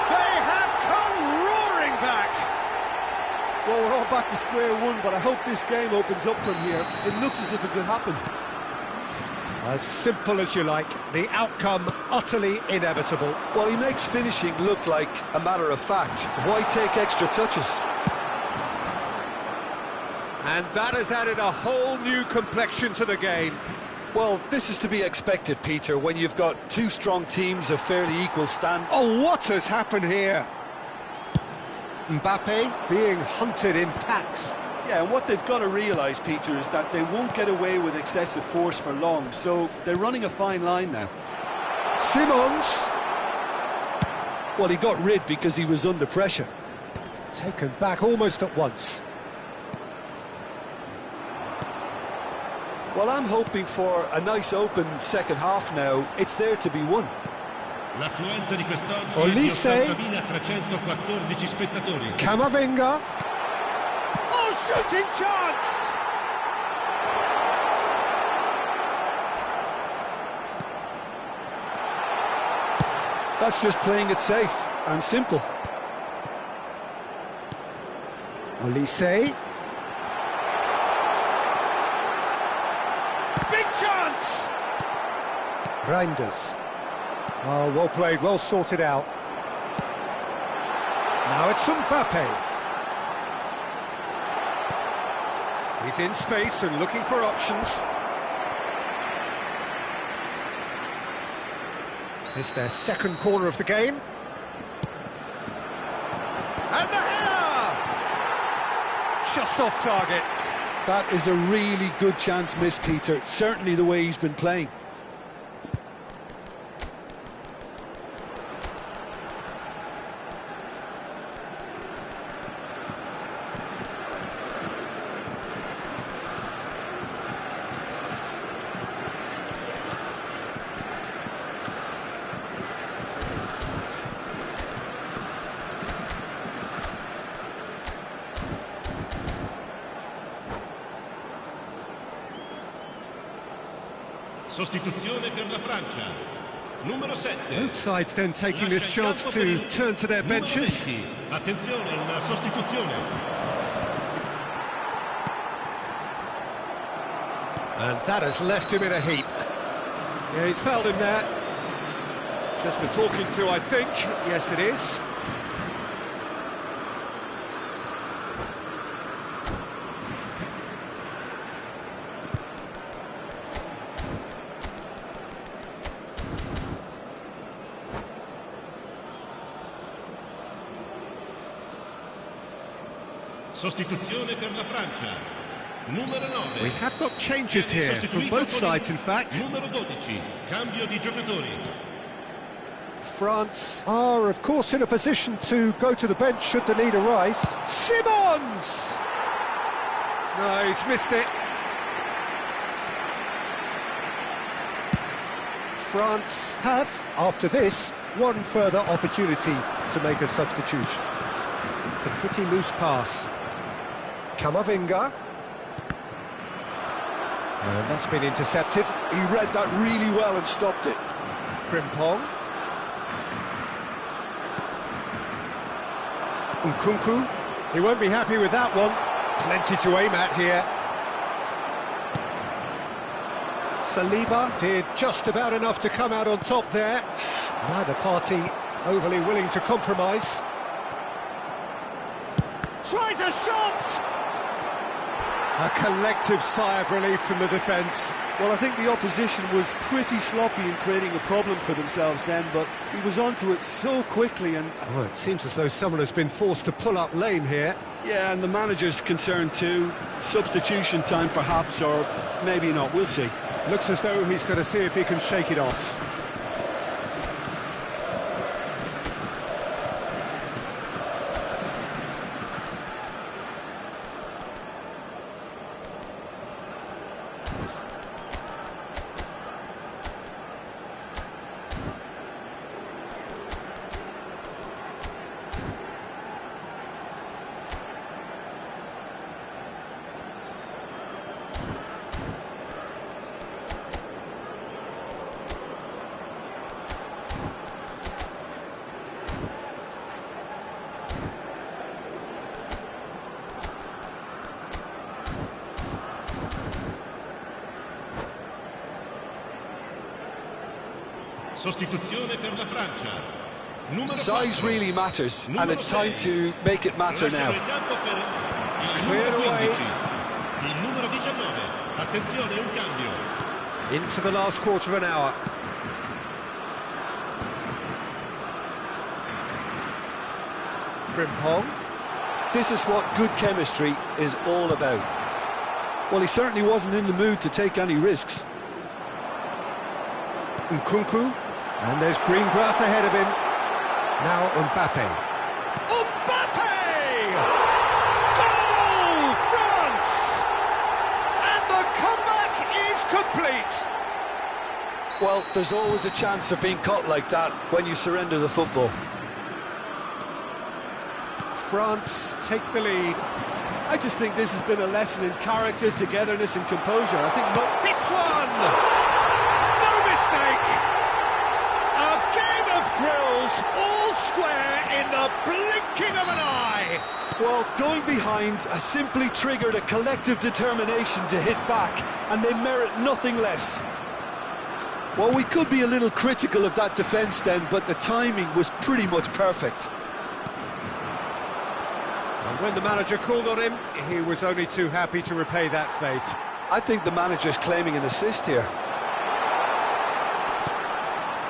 [SPEAKER 1] They have come roaring back!
[SPEAKER 2] Well, we're all back to square one, but I hope this game opens up from here. It looks as if it could happen.
[SPEAKER 1] As simple as you like, the outcome utterly inevitable.
[SPEAKER 2] Well, he makes finishing look like a matter of fact. Why take extra touches?
[SPEAKER 1] And that has added a whole new complexion to the game.
[SPEAKER 2] Well, this is to be expected, Peter, when you've got two strong teams of fairly equal stand.
[SPEAKER 1] Oh, what has happened here? Mbappe being hunted in packs.
[SPEAKER 2] Yeah, and what they've got to realise, Peter, is that they won't get away with excessive force for long, so they're running a fine line now.
[SPEAKER 1] Simons.
[SPEAKER 2] Well, he got rid because he was under pressure.
[SPEAKER 1] Taken back almost at once.
[SPEAKER 2] Well, I'm hoping for a nice open second half now. It's there to be won.
[SPEAKER 3] L'affluenza di quest'oggi
[SPEAKER 1] Olise.
[SPEAKER 3] è di 80.314 spettatori.
[SPEAKER 1] Camavinga. Oh, shooting chance!
[SPEAKER 2] That's just playing it safe and simple.
[SPEAKER 1] Olise. Big chance! Reinders. Oh, well played, well sorted out. Now it's Mbappe. He's in space and looking for options. It's their second corner of the game. And the header! Just off target.
[SPEAKER 2] That is a really good chance missed, Peter. Certainly the way he's been playing.
[SPEAKER 3] Sostituzione per la Francia. Numero 7.
[SPEAKER 1] Both sides then taking this chance to turn to their benches.
[SPEAKER 3] Attenzione, una sostituzione.
[SPEAKER 1] And that has left him in a heap. Yeah, he's fouled him there. Just a talking to, I think. Yes, it is.
[SPEAKER 3] Sostituzione per la Francia. Numero 9.
[SPEAKER 1] We have got changes here from both sides, in fact.
[SPEAKER 3] Numero 12. Cambio di giocatori.
[SPEAKER 1] France are, of course, in a position to go to the bench should the need arise. Simons! No, he's missed it. France have, after this, one further opportunity to make a substitution. It's a pretty loose pass. Camavinga. And that's been intercepted.
[SPEAKER 2] He read that really well and stopped it.
[SPEAKER 1] Frimpong. Nkunku. He won't be happy with that one. Plenty to aim at here. Saliba did just about enough to come out on top there. Neither party overly willing to compromise. Tries a shot! A collective sigh of relief from the defence.
[SPEAKER 2] Well, I think the opposition was pretty sloppy in creating a problem for themselves then, but he was onto it so quickly and...
[SPEAKER 1] Oh, it seems as though someone has been forced to pull up lame here.
[SPEAKER 2] Yeah, and the manager's concerned too. Substitution time perhaps, or maybe not, we'll see.
[SPEAKER 1] Looks as though he's going to see if he can shake it off.
[SPEAKER 3] Sostituzione per la Francia. Numero
[SPEAKER 2] Size
[SPEAKER 3] 4.
[SPEAKER 2] really matters,
[SPEAKER 3] Numero
[SPEAKER 2] and it's time
[SPEAKER 3] 6.
[SPEAKER 2] to make it matter now.
[SPEAKER 3] Lasciano il campo per il
[SPEAKER 1] Cleared
[SPEAKER 3] numero
[SPEAKER 1] away.
[SPEAKER 3] 15. Il numero 19. Attenzione, un cambio.
[SPEAKER 1] Into the last quarter of an hour. Frimpong.
[SPEAKER 2] This is what good chemistry is all about. Well, he certainly wasn't in the mood to take any risks.
[SPEAKER 1] Nkunku. And there's green grass ahead of him. Now Mbappe. Mbappe! Goal! France! And the comeback is complete.
[SPEAKER 2] Well, there's always a chance of being caught like that when you surrender the football.
[SPEAKER 1] France take the lead.
[SPEAKER 2] I just think this has been a lesson in character, togetherness and composure. I think...
[SPEAKER 1] Hits one! No mistake! A game of thrills, all square in the blinking of an eye!
[SPEAKER 2] Well, going behind has simply triggered a collective determination to hit back, and they merit nothing less. Well, we could be a little critical of that defence then, but the timing was pretty much perfect.
[SPEAKER 1] And when the manager called on him, he was only too happy to repay that faith.
[SPEAKER 2] I think the manager's claiming an assist here.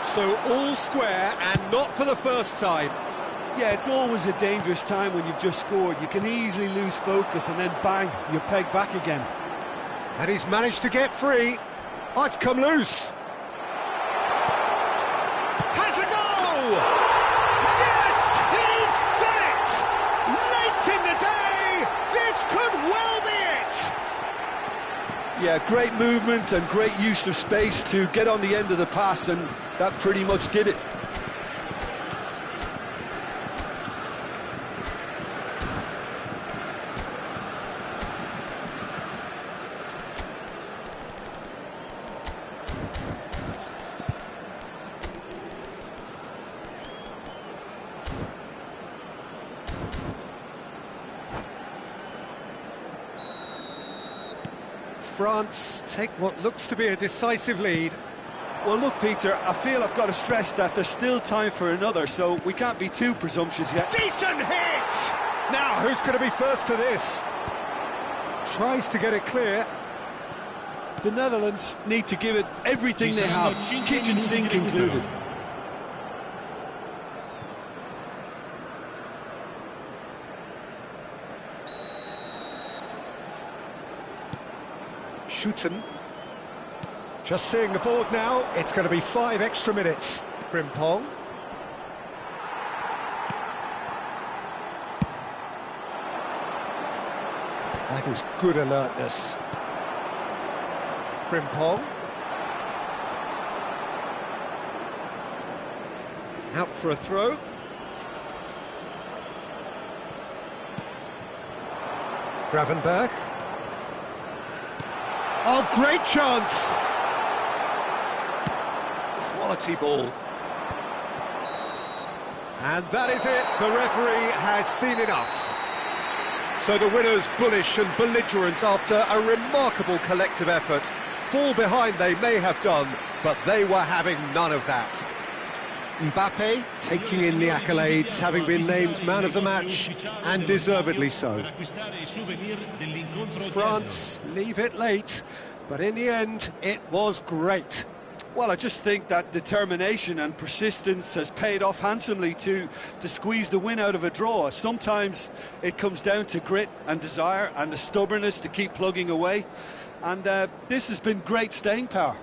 [SPEAKER 1] So all square, and not for the first time.
[SPEAKER 2] Yeah, it's always a dangerous time when you've just scored. You can easily lose focus and then bang, you're pegged back again.
[SPEAKER 1] And he's managed to get free. Oh, it's come loose. Has a goal! Yes, he's done it! Late in the day, this could well be it!
[SPEAKER 2] Yeah, great movement and great use of space to get on the end of the pass, and that pretty much did it.
[SPEAKER 1] France take what looks to be a decisive lead.
[SPEAKER 2] Well, look, Peter, I feel I've got to stress that there's still time for another, so we can't be too presumptuous yet.
[SPEAKER 1] Decent hit! Now, who's going to be first to this? Tries to get it clear.
[SPEAKER 2] The Netherlands need to give it everything they have, kitchen sink included.
[SPEAKER 1] shooten. Just seeing the board now, it's going to be 5 extra minutes. Frimpong. That is good alertness. Frimpong. Out for a throw. Gravenberg. Oh, great chance! Quality ball. And that is it. The referee has seen enough. So the winners, bullish and belligerent after a remarkable collective effort. Fall behind they may have done, but they were having none of that. Mbappe taking in the accolades, having been named man of the match, and deservedly so. France leave it late, but in the end, it was great.
[SPEAKER 2] Well, I just think that determination and persistence has paid off handsomely to squeeze the win out of a draw. Sometimes it comes down to grit and desire and the stubbornness to keep plugging away. And this has been great staying power.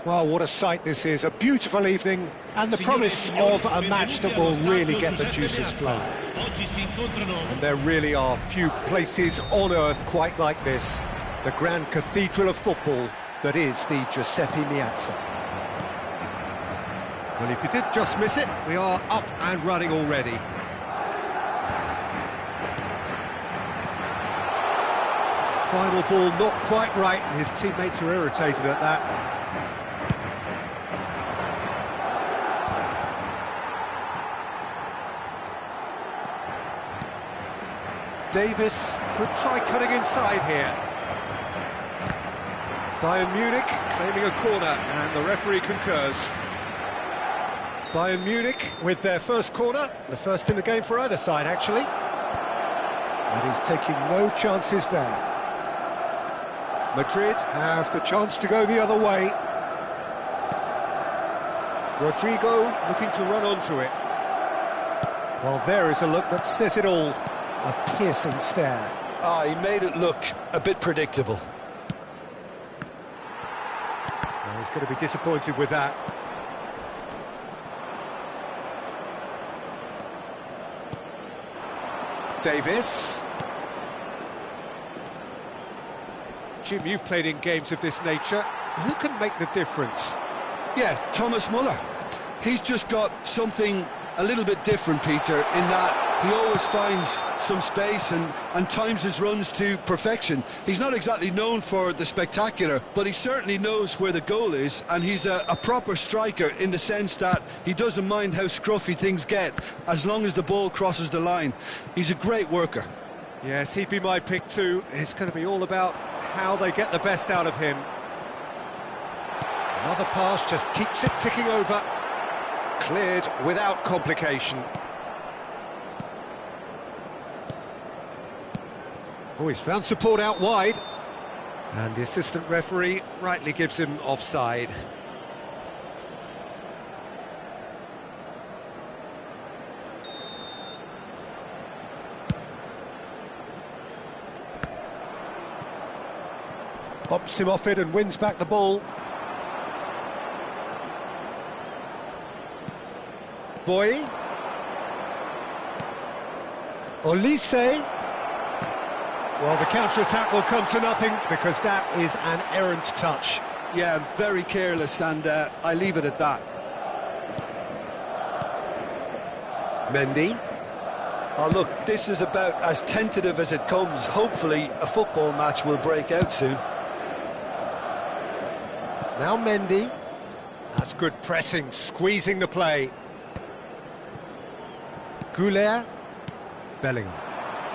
[SPEAKER 1] Well, what a sight this is, a beautiful evening, and the promise of a match that will really get the juices flowing. And there really are few places on earth quite like this, the grand cathedral of football that is the Giuseppe Meazza. Well, if you did just miss it, we are up and running already. Final ball not quite right, and his teammates are irritated at that. Davis could try cutting inside here. Bayern Munich claiming a corner, and the referee concurs. Bayern Munich with their first corner, the first in the game for either side, actually. And he's taking no chances there. Madrid have the chance to go the other way. Rodrigo looking to run onto it. Well, there is a look that says it all. A piercing stare.
[SPEAKER 2] He made it look a bit predictable.
[SPEAKER 1] Well, he's going to be disappointed with that. Davis. Jim, you've played in games of this nature. Who can make the difference?
[SPEAKER 2] Yeah, Thomas Muller. He's just got something a little bit different, Peter, in that he always finds some space and times his runs to perfection. He's not exactly known for the spectacular, but he certainly knows where the goal is, and he's a proper striker in the sense that he doesn't mind how scruffy things get, as long as the ball crosses the line. He's a great worker.
[SPEAKER 1] Yes, he'd be my pick too. It's going to be all about how they get the best out of him. Another pass just keeps it ticking over. Cleared without complication. Oh, he's found support out wide. And the assistant referee rightly gives him offside. Bumps him off it and wins back the ball. Boy. Olise. Well, the counter-attack will come to nothing because that is an errant touch.
[SPEAKER 2] Yeah, very careless, and I leave it at that.
[SPEAKER 1] Mendy.
[SPEAKER 2] Oh, look, this is about as tentative as it comes. Hopefully, a football match will break out soon.
[SPEAKER 1] Now Mendy. That's good pressing, squeezing the play. Goulet. Bellingham.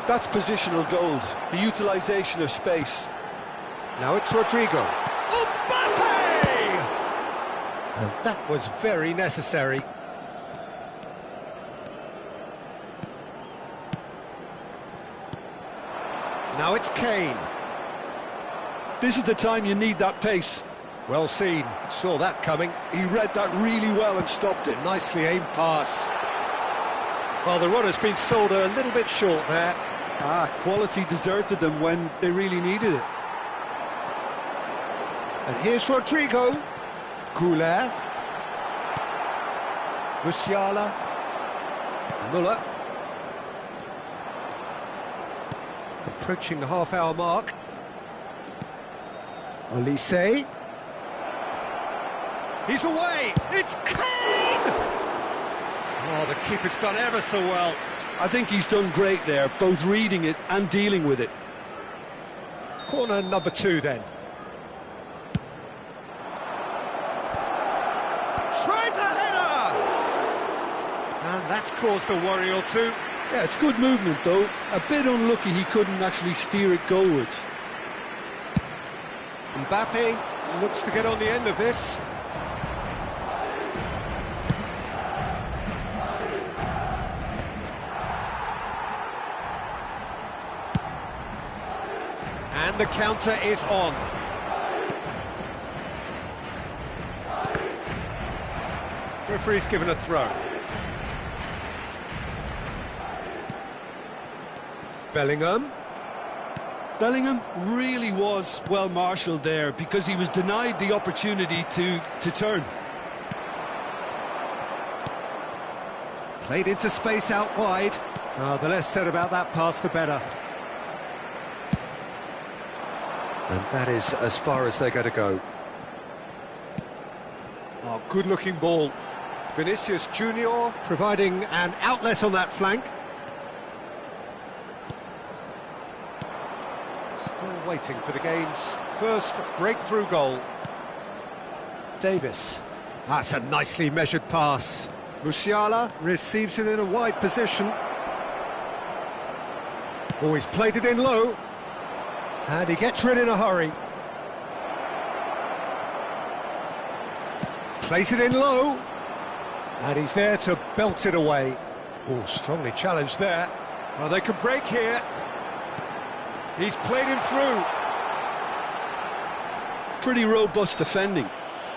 [SPEAKER 2] That's positional gold, the utilisation of space.
[SPEAKER 1] Now it's Rodrigo.
[SPEAKER 2] Mbappe!
[SPEAKER 1] And that was very necessary. Now it's Kane.
[SPEAKER 2] This is the time you need that pace.
[SPEAKER 1] Well seen, saw that coming.
[SPEAKER 2] He read that really well and stopped it.
[SPEAKER 1] Nicely aimed pass. Well, the runner's been sold a little bit short there.
[SPEAKER 2] Quality deserted them when they really needed it.
[SPEAKER 1] And here's Rodrigo. Goulet. Musiala. Muller. Approaching the half-hour mark. Olise. He's away! It's Kane! Oh, the keeper's done ever so well.
[SPEAKER 2] I think he's done great there, both reading it and dealing with it.
[SPEAKER 1] Corner number 2 then. Tries a header! And that's caused a worry or two.
[SPEAKER 2] Yeah, it's good movement though. A bit unlucky he couldn't actually steer it goalwards.
[SPEAKER 1] Mbappe looks to get on the end of this. And the counter is on. Referee's given a throw. Bellingham.
[SPEAKER 2] Bellingham really was well marshalled there because he was denied the opportunity to turn.
[SPEAKER 1] Played into space out wide. The less said about that pass, the better. And that is as far as they're going to go. Oh, good-looking ball. Vinicius Junior providing an outlet on that flank. Still waiting for the game's first breakthrough goal. Davis. That's a nicely measured pass. Musiala receives it in a wide position. Oh, he's played it in low. And he gets rid in a hurry. Plays it in low. And he's there to belt it away. Oh, strongly challenged there. Oh, they can break here. He's played him through.
[SPEAKER 2] Pretty robust defending.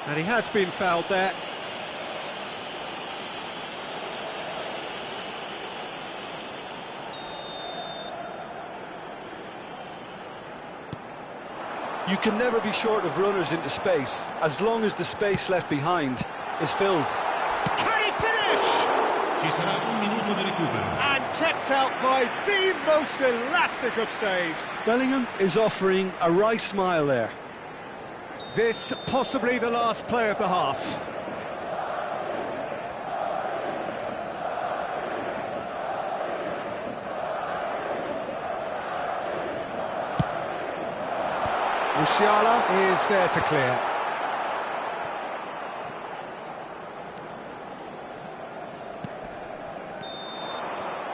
[SPEAKER 1] And he has been fouled there.
[SPEAKER 2] You can never be short of runners into space, as long as the space left behind is filled.
[SPEAKER 1] Can he finish?
[SPEAKER 3] Ci sarà un minuto di recupero.
[SPEAKER 1] And kept out by the most elastic of saves.
[SPEAKER 2] Bellingham is offering a wry smile there.
[SPEAKER 1] This possibly the last play of the half. Musiala is there to clear.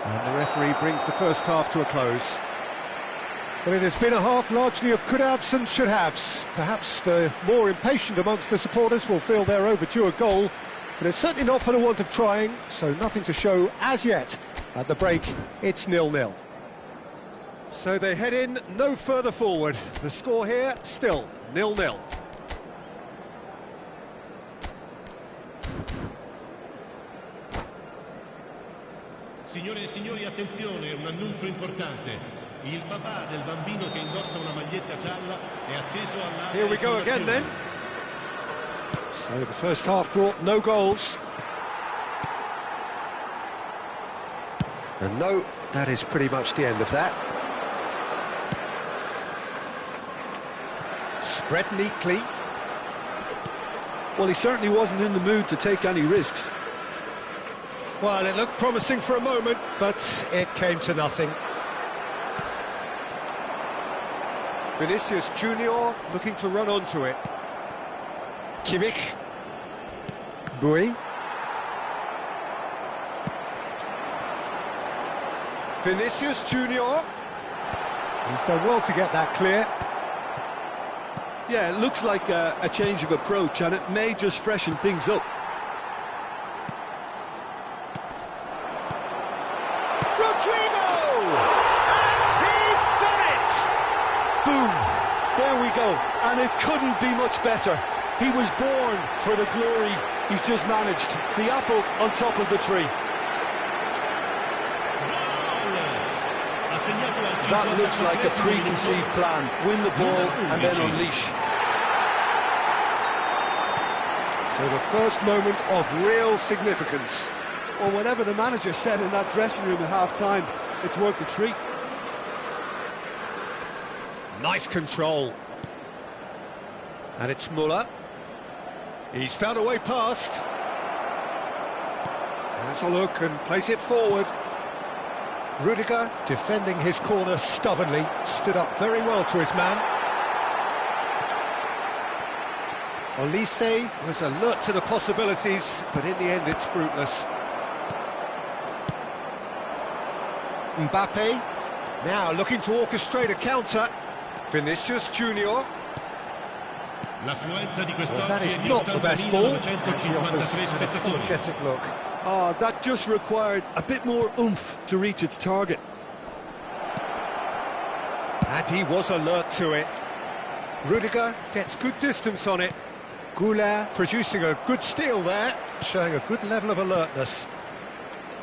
[SPEAKER 1] And the referee brings the first half to a close. Well, it has been a half largely of could-haves and should-haves. Perhaps the more impatient amongst the supporters will feel they're overdue a goal, but it's certainly not for the want of trying, so nothing to show as yet. At the break, it's 0-0. So they head in no further forward. The score here, still 0-0.
[SPEAKER 3] Signore e signori, attenzione, un annuncio importante. Il papà del bambino che indossa una maglietta gialla è atteso all'area.
[SPEAKER 1] Here we go again then. So the first half brought no goals. And no, that is pretty much the end of that. Spread neatly.
[SPEAKER 2] Well, he certainly wasn't in the mood to take any risks.
[SPEAKER 1] Well, it looked promising for a moment, but it came to nothing. Vinicius Junior looking to run onto it. Kimmich. Bui. Vinicius Junior. He's done well to get that clear.
[SPEAKER 2] Yeah, it looks like a change of approach, and it may just freshen things up.
[SPEAKER 1] Rodrigo! And he's done it!
[SPEAKER 2] Boom! There we go, and it couldn't be much better. He was born for the glory he's just managed. The apple on top of the tree. That looks like a preconceived plan. Win the ball and then unleash.
[SPEAKER 1] So the first moment of real significance.
[SPEAKER 2] Well, whatever the manager said in that dressing room at half-time, it's worth the treat.
[SPEAKER 1] Nice control. And it's Muller. He's found a way past. Has a look and plays it forward. Rudiger, defending his corner stubbornly, stood up very well to his man. Olise was alert to the possibilities, but in the end it's fruitless. Mbappe, now looking to orchestrate a counter. Vinicius Junior. Well, that is not the best ball, and he offers an apologetic look.
[SPEAKER 2] Oh, that just required a bit more oomph to reach its target.
[SPEAKER 1] And he was alert to it. Rudiger gets good distance on it. Goulart producing a good steal there, showing a good level of alertness.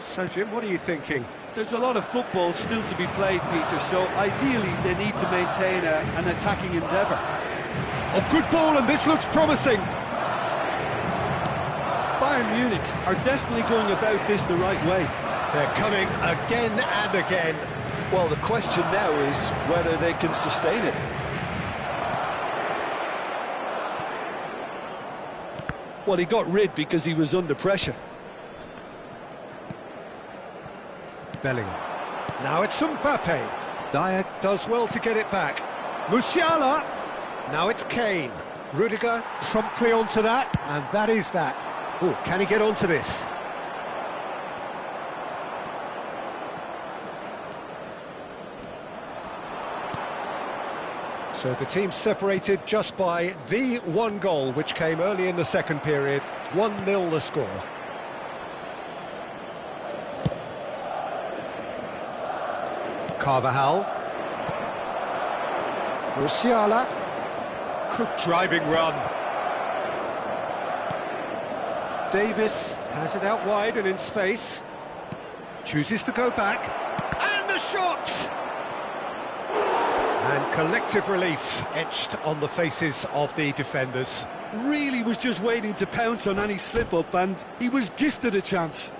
[SPEAKER 1] So, Jim, what are you thinking?
[SPEAKER 2] There's a lot of football still to be played, Peter, so ideally they need to maintain an attacking endeavour.
[SPEAKER 1] Oh, good ball, and this looks promising.
[SPEAKER 2] Bayern Munich are definitely going about this the right way.
[SPEAKER 1] They're coming again and again.
[SPEAKER 2] Well, the question now is whether they can sustain it. Well, he got rid because he was under pressure.
[SPEAKER 1] Bellingham. Now it's Mbappe. Dyer does well to get it back. Musiala. Now it's Kane. Rudiger promptly onto that, and that is that. Oh, can he get onto this? So the team separated just by the one goal, which came early in the second period. 1-0 the score. Carvajal. Musiala. Good driving run. Davis has it out wide and in space. Chooses to go back. And the shot! And collective relief etched on the faces of the defenders.
[SPEAKER 2] Really was just waiting to pounce on any slip-up, and he was gifted a chance.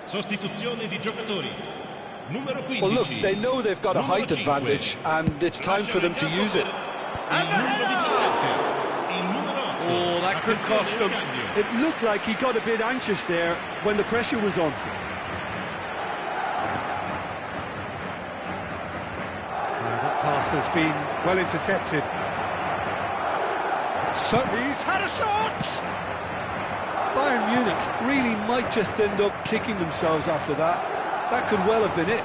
[SPEAKER 3] Sostituzione di giocatori. Numero 15.
[SPEAKER 2] Well, look, they know they've got a height advantage, and it's time for them to use it.
[SPEAKER 3] And
[SPEAKER 1] Oh, that could cost them.
[SPEAKER 2] It looked like he got a bit anxious there when the pressure was on.
[SPEAKER 1] That pass has been well intercepted. So he's had a shot!
[SPEAKER 2] Bayern Munich really might just end up kicking themselves after that. That could well have been it.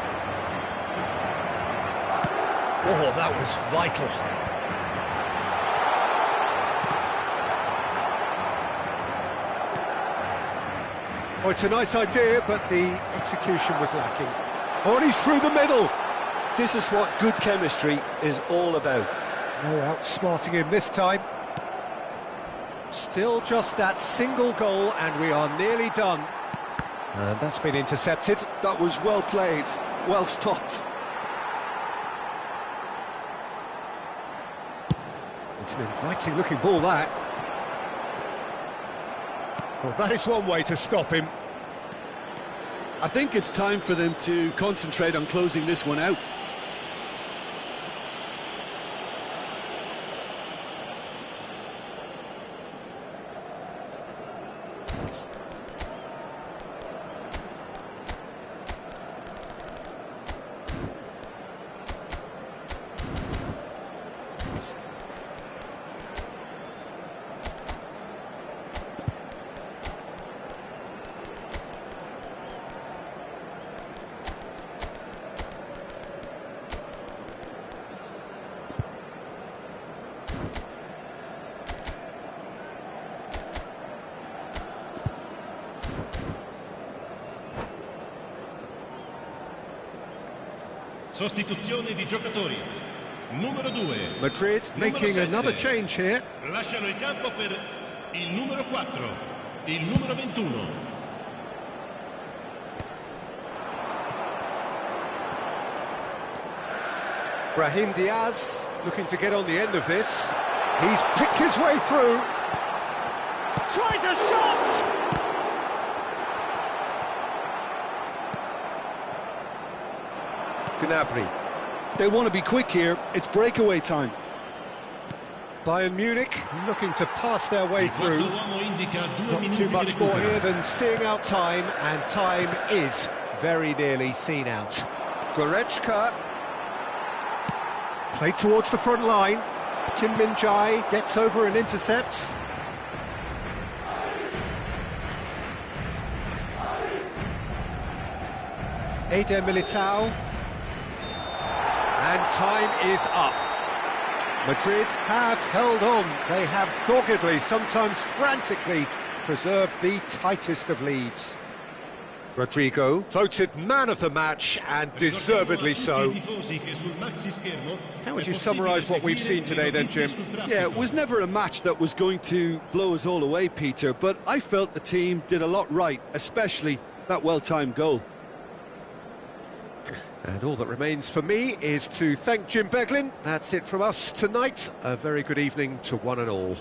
[SPEAKER 1] Oh, that was vital. Oh, it's a nice idea, but the execution was lacking. Oh, and he's through the middle.
[SPEAKER 2] This is what good chemistry is all about.
[SPEAKER 1] No outsmarting him this time. Still just that single goal, and we are nearly done. And that's been intercepted.
[SPEAKER 2] That was well played, well stopped.
[SPEAKER 1] It's an inviting-looking ball, that. Well, that is one way to stop him.
[SPEAKER 2] I think it's time for them to concentrate on closing this one out.
[SPEAKER 3] Sostituzione di giocatori. Numero 2.
[SPEAKER 1] Madrid making another change here.
[SPEAKER 3] Lasciano il campo per il numero 4, il numero 21.
[SPEAKER 1] Brahim Diaz looking to get on the end of this. He's picked his way through. Tries a shot! Gnabry.
[SPEAKER 2] They want to be quick here. It's breakaway time.
[SPEAKER 1] Bayern Munich looking to pass their way through. Not too much more here than seeing out time, and time is very nearly seen out. Goretzka. Played towards the front line. Kim Min-jae gets over and intercepts. Eder Militao. And time is up. Madrid have held on. They have doggedly, sometimes frantically, preserved the tightest of leads. Rodrigo voted man of the match, and deservedly so. How would you summarise what we've seen today then, Jim?
[SPEAKER 2] Yeah, it was never a match that was going to blow us all away, Peter, but I felt the team did a lot right, especially that well-timed goal.
[SPEAKER 1] And all that remains for me is to thank Jim Beglin. That's it from us tonight. A very good evening to one and all.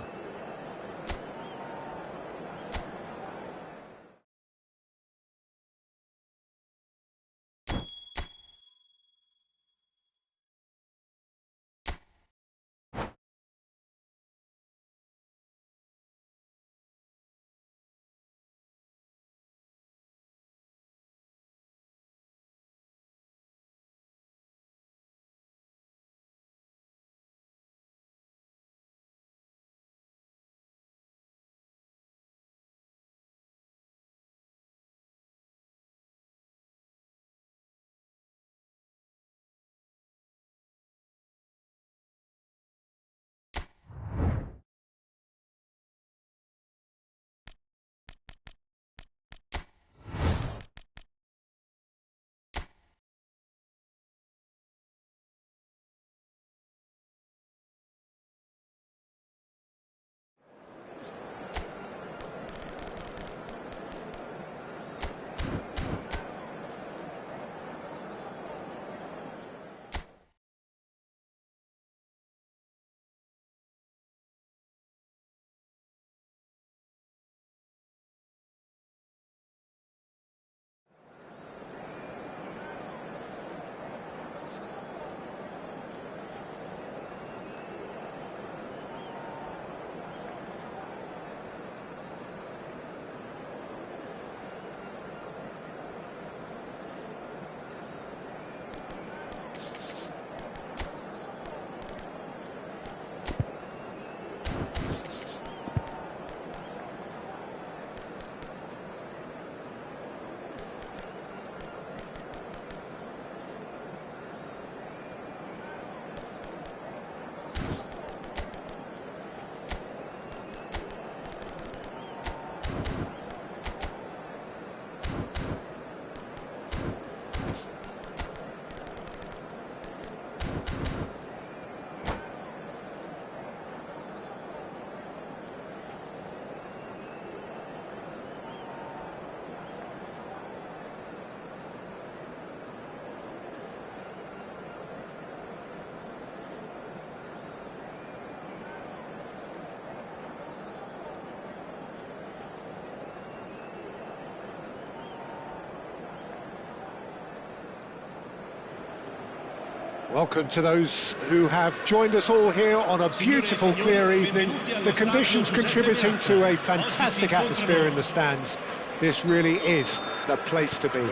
[SPEAKER 1] Welcome to those who have joined us all here on a beautiful, clear evening. The conditions contributing to a fantastic atmosphere in the stands. This really is the place to be.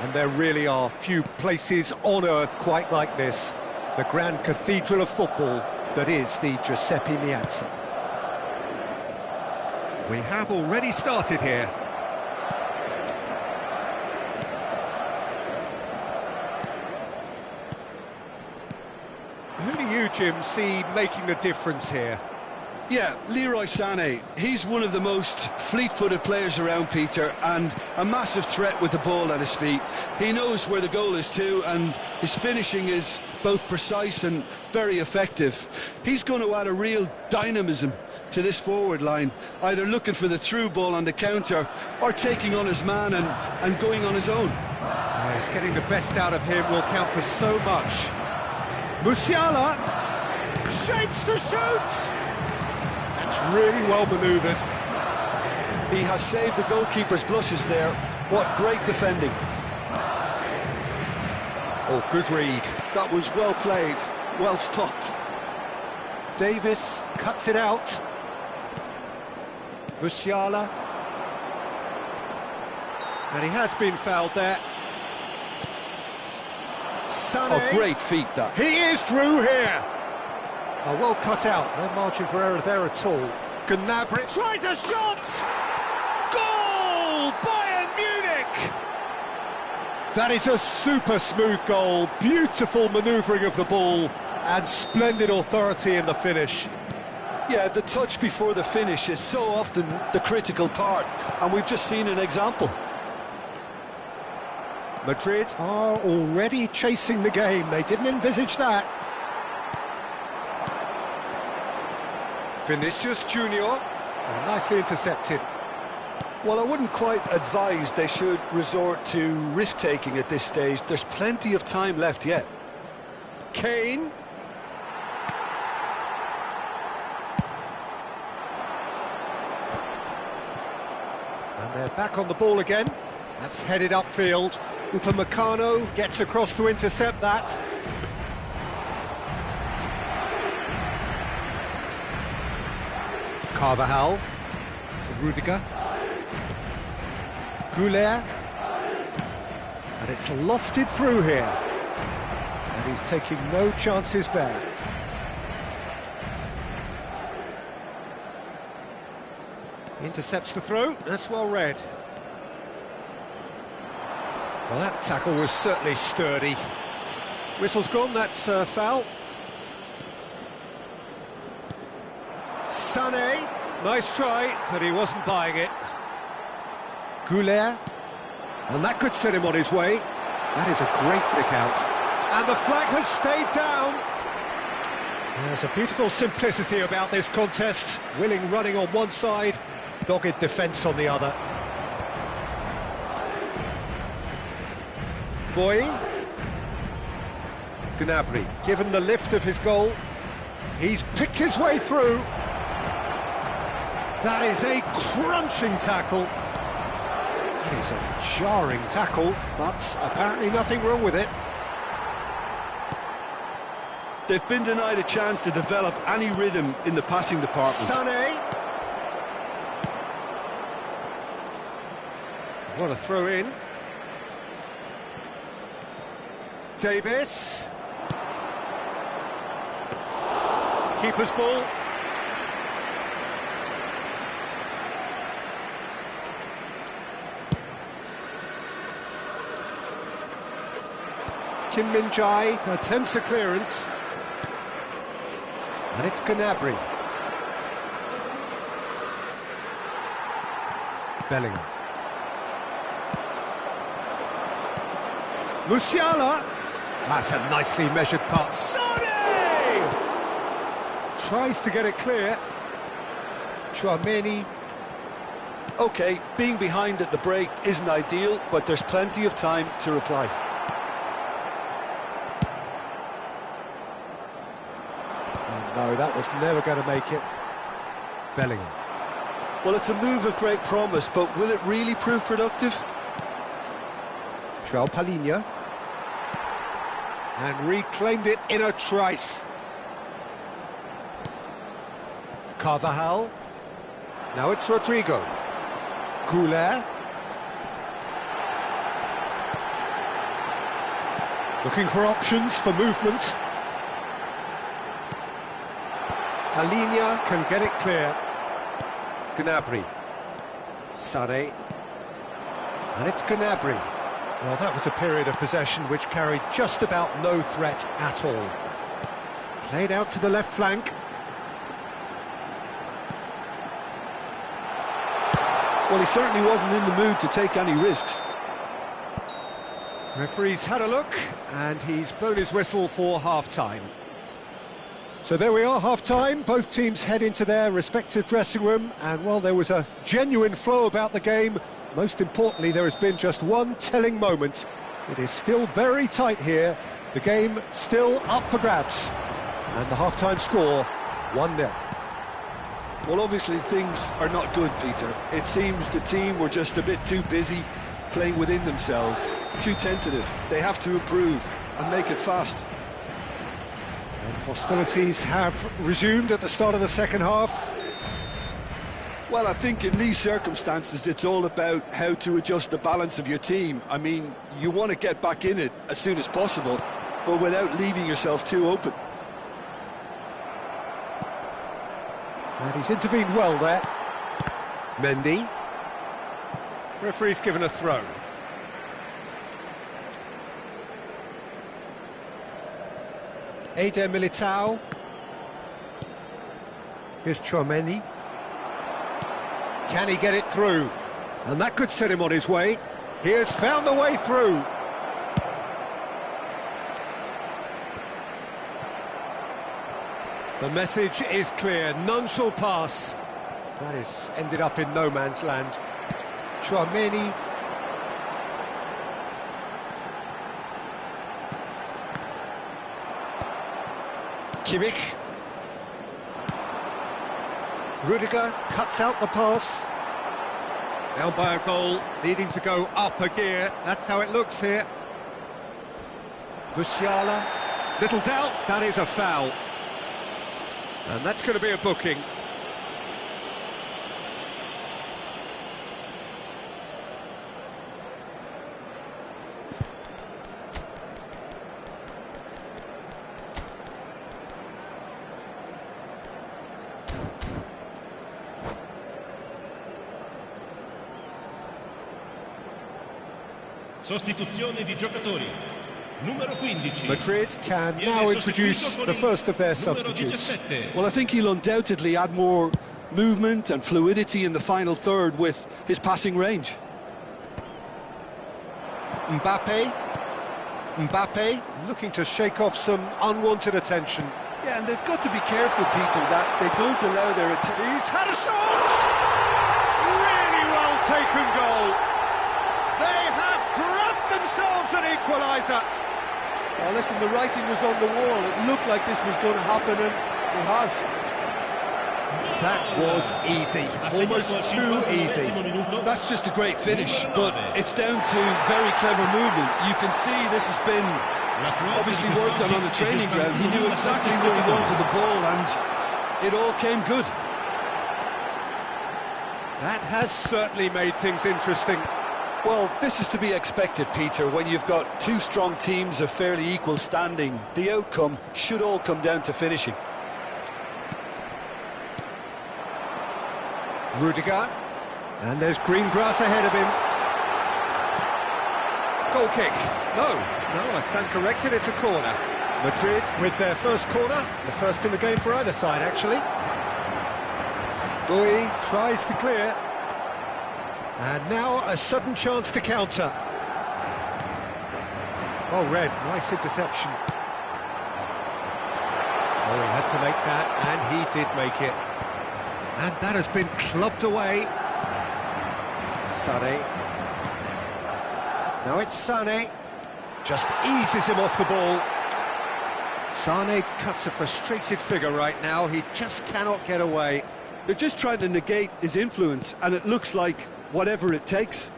[SPEAKER 1] And there really are few places on earth quite like this. The grand cathedral of football that is the Giuseppe Meazza. We have already started here. Who do you, Jim, see making the difference here?
[SPEAKER 2] Yeah, Leroy Sané. He's one of the most fleet-footed players around, Peter, and a massive threat with the ball at his feet. He knows where the goal is too, and his finishing is both precise and very effective. He's going to add a real dynamism to this forward line, either looking for the through ball on the counter or taking on his man and going on his own.
[SPEAKER 1] Yes, getting the best out of him will count for so much. Musiala shapes to shoot! That's really well manoeuvred.
[SPEAKER 2] He has saved the goalkeeper's blushes there. What great defending.
[SPEAKER 1] Oh, good read.
[SPEAKER 2] That was well played, well stopped.
[SPEAKER 1] Davis cuts it out. Musiala. And he has been fouled there. Sané.
[SPEAKER 2] Oh, great feat, that.
[SPEAKER 1] He is through here. Oh, well cut out. No margin for error there at all. Gnabry tries a shot. Goal! Bayern Munich! That is a super smooth goal. Beautiful manoeuvring of the ball and splendid authority in the finish.
[SPEAKER 2] Yeah, the touch before the finish is so often the critical part, and we've just seen an example.
[SPEAKER 1] Madrid are already chasing the game. They didn't envisage that. Vinicius Junior. Oh, nicely intercepted.
[SPEAKER 2] Well, I wouldn't quite advise they should resort to risk-taking at this stage. There's plenty of time left yet.
[SPEAKER 1] Kane. And they're back on the ball again. That's headed upfield. Upamecano gets across to intercept that. Carvajal. Rudiger. Goulet. And it's lofted through here. And he's taking no chances there. Intercepts the throw. That's well read. Well, that tackle was certainly sturdy. Whistle's gone, that's foul. Sané, nice try, but he wasn't buying it. Goulet, and that could set him on his way. That is a great pick out. And the flag has stayed down. There's a beautiful simplicity about this contest. Willing running on one side, dogged defence on the other. Boy. Gnabry, given the lift of his goal, he's picked his way through. That is a crunching tackle. That is a jarring tackle, but apparently nothing wrong with it.
[SPEAKER 2] They've been denied a chance to develop any rhythm in the passing department.
[SPEAKER 1] Sané. What a throw in. Davis. Keeper's ball. Kim Min-jae attempts a clearance. And it's Gnabry. Bellingham. Musiala. That's a nicely measured pass. Sané! Tries to get it clear. Chouameni.
[SPEAKER 2] OK, being behind at the break isn't ideal, but there's plenty of time to reply.
[SPEAKER 1] Oh, no, that was never going to make it. Bellingham.
[SPEAKER 2] Well, it's a move of great promise, but will it really prove productive?
[SPEAKER 1] João Palhinha. And reclaimed it in a trice. Carvajal. Now it's Rodrigo. Goulet. Looking for options for movement. Palhinha can get it clear. Gnabry. Sané. And it's Gnabry. Well, that was a period of possession which carried just about no threat at all. Played out to the left flank.
[SPEAKER 2] Well, he certainly wasn't in the mood to take any risks.
[SPEAKER 1] Referee's had a look, and he's blown his whistle for half-time. So there we are, half-time. Both teams head into their respective dressing room, and while there was a genuine flow about the game, most importantly, there has been just one telling moment. It is still very tight here. The game still up for grabs. And the half-time score, 1-0.
[SPEAKER 2] Well, obviously things are not good, Peter. It seems the team were just a bit too busy playing within themselves, too tentative. They have to improve. and make it fast.
[SPEAKER 1] And hostilities have resumed at the start of the second half.
[SPEAKER 2] Well, I think in these circumstances, it's all about how to adjust the balance of your team. I mean, you want to get back in it as soon as possible, but without leaving yourself too open.
[SPEAKER 1] And he's intervened well there. Mendy. Referee's given a throw. Eder Militao. Here's Chouameni. Can he get it through? And that could set him on his way. He has found the way through. The message is clear, none shall pass. That is ended up in no man's land. Chouameni. Kimmich. Rudiger cuts out the pass. Down by a goal, needing to go up a gear. That's how it looks here. Musiala. Little doubt, that is a foul. And that's going to be a booking.
[SPEAKER 3] Sostituzione di giocatori. Numero 15.
[SPEAKER 1] Madrid can now introduce the first of their substitutes.
[SPEAKER 2] Well, I think he'll undoubtedly add more movement and fluidity in the final third with his passing range.
[SPEAKER 1] Mbappe looking to shake off some unwanted attention.
[SPEAKER 2] Yeah, and they've got to be careful, Peter, that they don't allow their attack.
[SPEAKER 1] He's had a shot! Really well taken goal. They have grabbed themselves an equaliser.
[SPEAKER 2] Well, listen, the writing was on the wall. It looked like this was going to happen, and it has.
[SPEAKER 1] That was easy, almost too easy.
[SPEAKER 2] That's just a great finish, but it's down to very clever movement. You can see this has been obviously worked on the training ground. He knew exactly where he wanted the ball, and it all came good.
[SPEAKER 1] That has certainly made things interesting.
[SPEAKER 2] Well, this is to be expected, Peter, when you've got two strong teams of fairly equal standing. The outcome should all come down to finishing.
[SPEAKER 1] Rudiger, and there's green grass ahead of him. Goal kick. No, I stand corrected, it's a corner. Madrid with their first corner, the first in the game for either side, actually. Bui tries to clear. And now a sudden chance to counter. Oh, Red, nice interception. Oh, he had to make that, and he did make it. And that has been clubbed away. Sané. Now it's Sané. Just eases him off the ball. Sané cuts a frustrated figure right now. He just cannot get away.
[SPEAKER 2] They're just trying to negate his influence, and it looks like whatever it takes.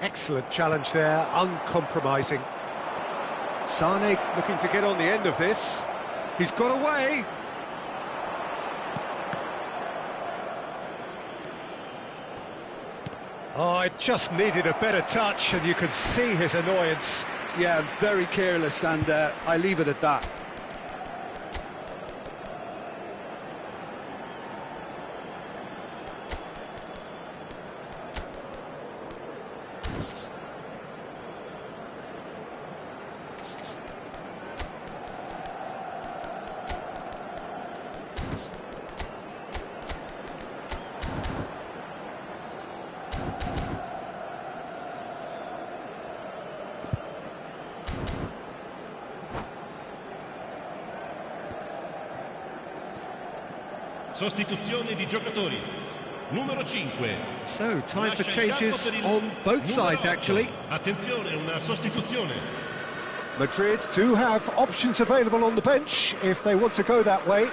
[SPEAKER 1] Excellent challenge there, uncompromising. Sané looking to get on the end of this. He's got away. Oh, it just needed a better touch, and you could see his annoyance.
[SPEAKER 2] Yeah, very careless, and I leave it at that.
[SPEAKER 3] Sostituzione di giocatori. Numero 5.
[SPEAKER 1] So, time for changes on both sides, actually.
[SPEAKER 3] Attenzione, una sostituzione.
[SPEAKER 1] Madrid do have options available on the bench if they want to go that way.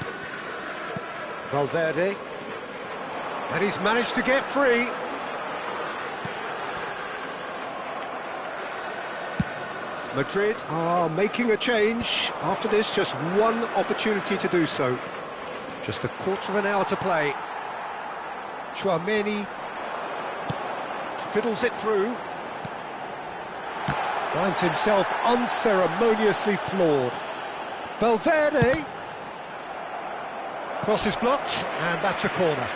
[SPEAKER 1] Valverde. And he's managed to get free. Madrid are making a change. After this, just one opportunity to do so. Just a quarter of an hour to play. Chouameni fiddles it through. Finds himself unceremoniously floored. Valverde. Cross is blocked, and that's a corner.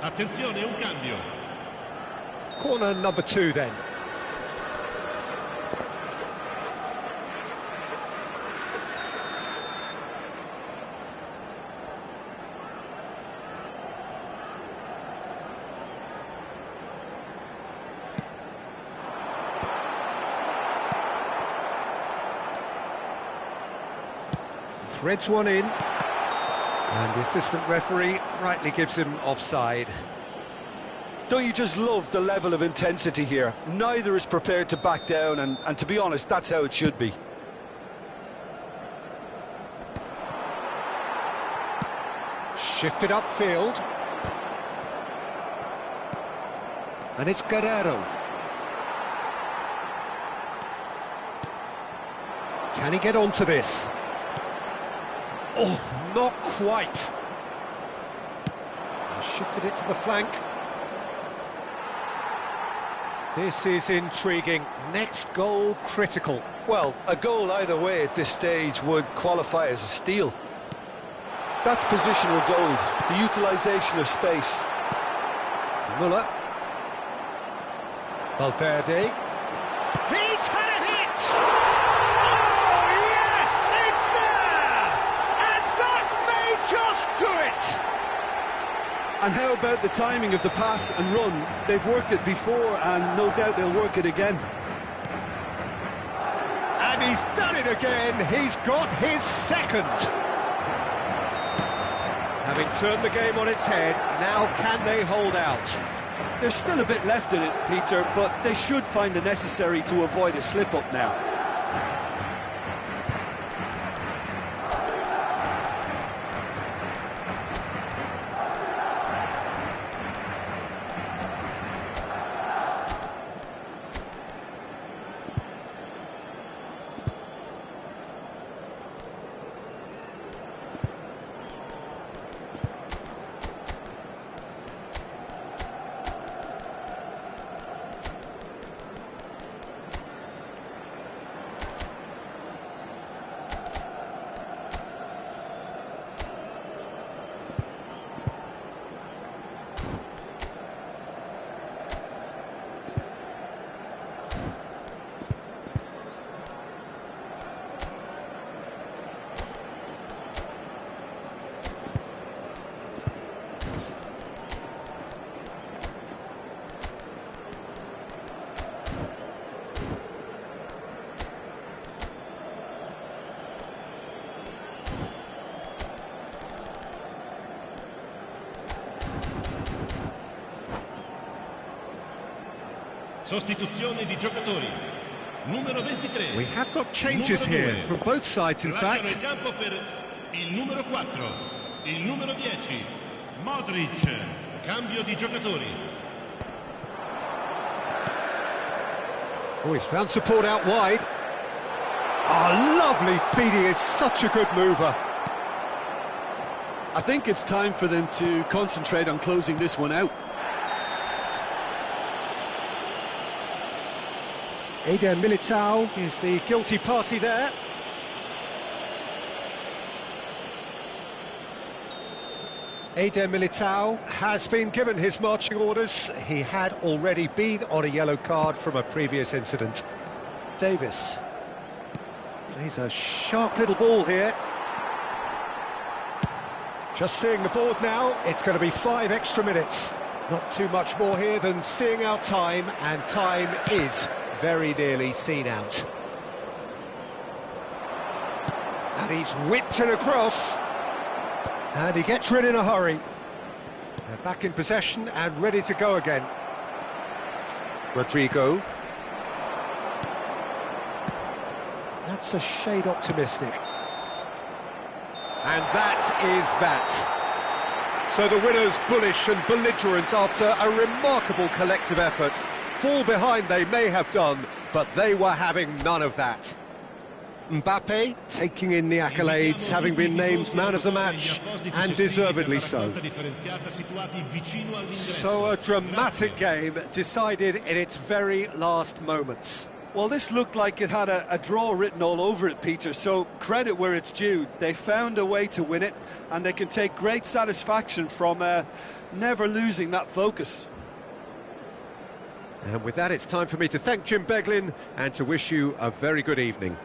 [SPEAKER 3] Attenzione, un cambio.
[SPEAKER 1] Corner number 2 then. Threads one in. And the assistant referee rightly gives him offside.
[SPEAKER 2] Don't you just love the level of intensity here? Neither is prepared to back down, and to be honest, that's how it should be.
[SPEAKER 1] Shifted upfield. And it's Guerrero. Can he get onto this? Oh, not quite. Shifted it to the flank. This is intriguing. Next goal critical.
[SPEAKER 2] Well, a goal either way at this stage would qualify as a steal. That's positional goal, the utilisation of space.
[SPEAKER 1] Muller. Valverde. He's had a hit! Oh, yes, it's there! And that may just do it!
[SPEAKER 2] And how about the timing of the pass and run? They've worked it before, and no doubt they'll work it again.
[SPEAKER 1] And he's done it again. He's got his second. Having turned the game on its head, now can they hold out?
[SPEAKER 2] There's still a bit left in it, Peter, but they should find the necessary to avoid a slip-up now.
[SPEAKER 3] Sostituzione di giocatori. Numero 23.
[SPEAKER 1] We have got changes here from both sides, in fact.
[SPEAKER 3] Lasciano il campo per il numero 4, il numero 10, Modric. Cambio di giocatori.
[SPEAKER 1] Oh, he's found support out wide. Oh, lovely feed. He is such a good mover.
[SPEAKER 2] I think it's time for them to concentrate on closing this one out.
[SPEAKER 1] Eder Militao is the guilty party there. Eder Militao has been given his marching orders. He had already been on a yellow card from a previous incident. Davis plays a sharp little ball here. Just seeing the board now, it's going to be 5 extra minutes. Not too much more here than seeing our time, and time is very nearly seen out. And he's whipped it across. And he gets rid in a hurry. They're back in possession and ready to go again. Rodrigo. That's a shade optimistic. And that is that. So the winners bullish and belligerent after a remarkable collective effort. Fall behind they may have done, but they were having none of that. Mbappe taking in the accolades, having been named man of the match, and deservedly so. So a dramatic game decided in its very last moments.
[SPEAKER 2] Well, this looked like it had a draw written all over it, Peter, so credit where it's due. They found a way to win it, and they can take great satisfaction from never losing that focus.
[SPEAKER 1] And with that, it's time for me to thank Jim Beglin and to wish you a very good evening.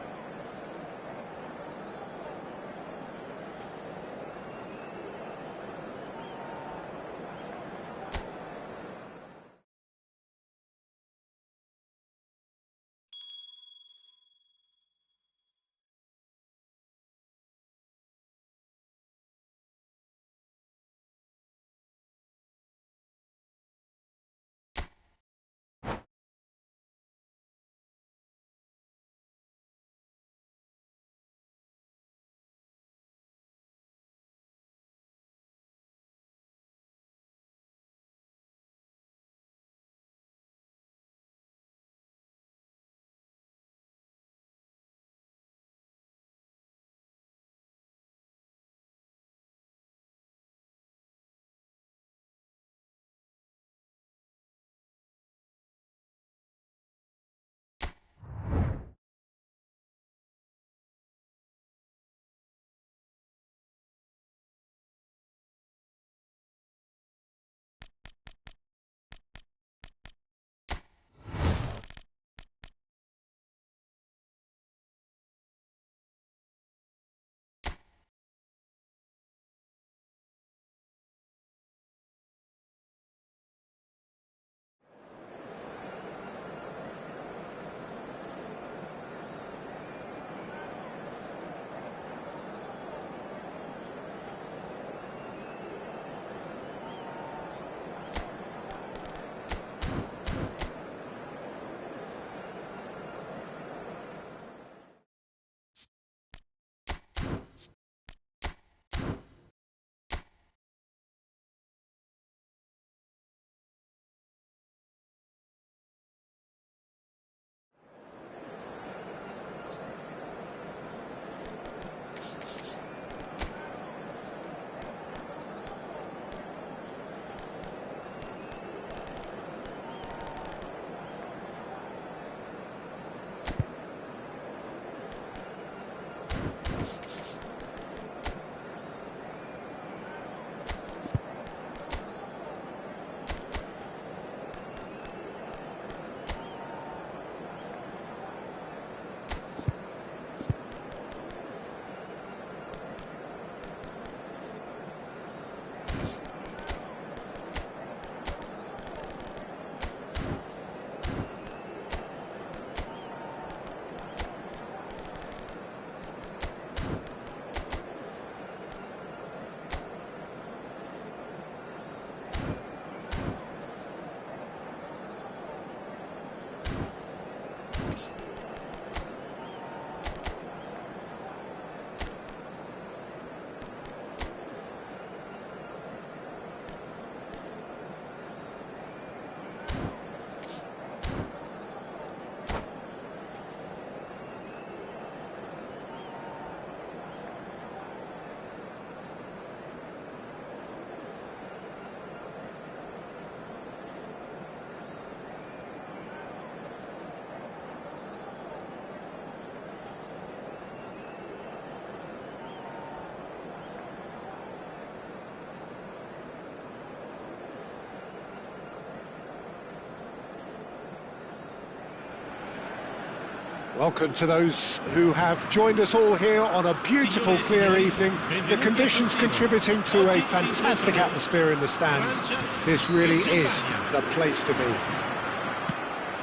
[SPEAKER 1] Welcome to those who have joined us all here on a beautiful, clear evening. The conditions contributing to a fantastic atmosphere in the stands. This really is the place to be.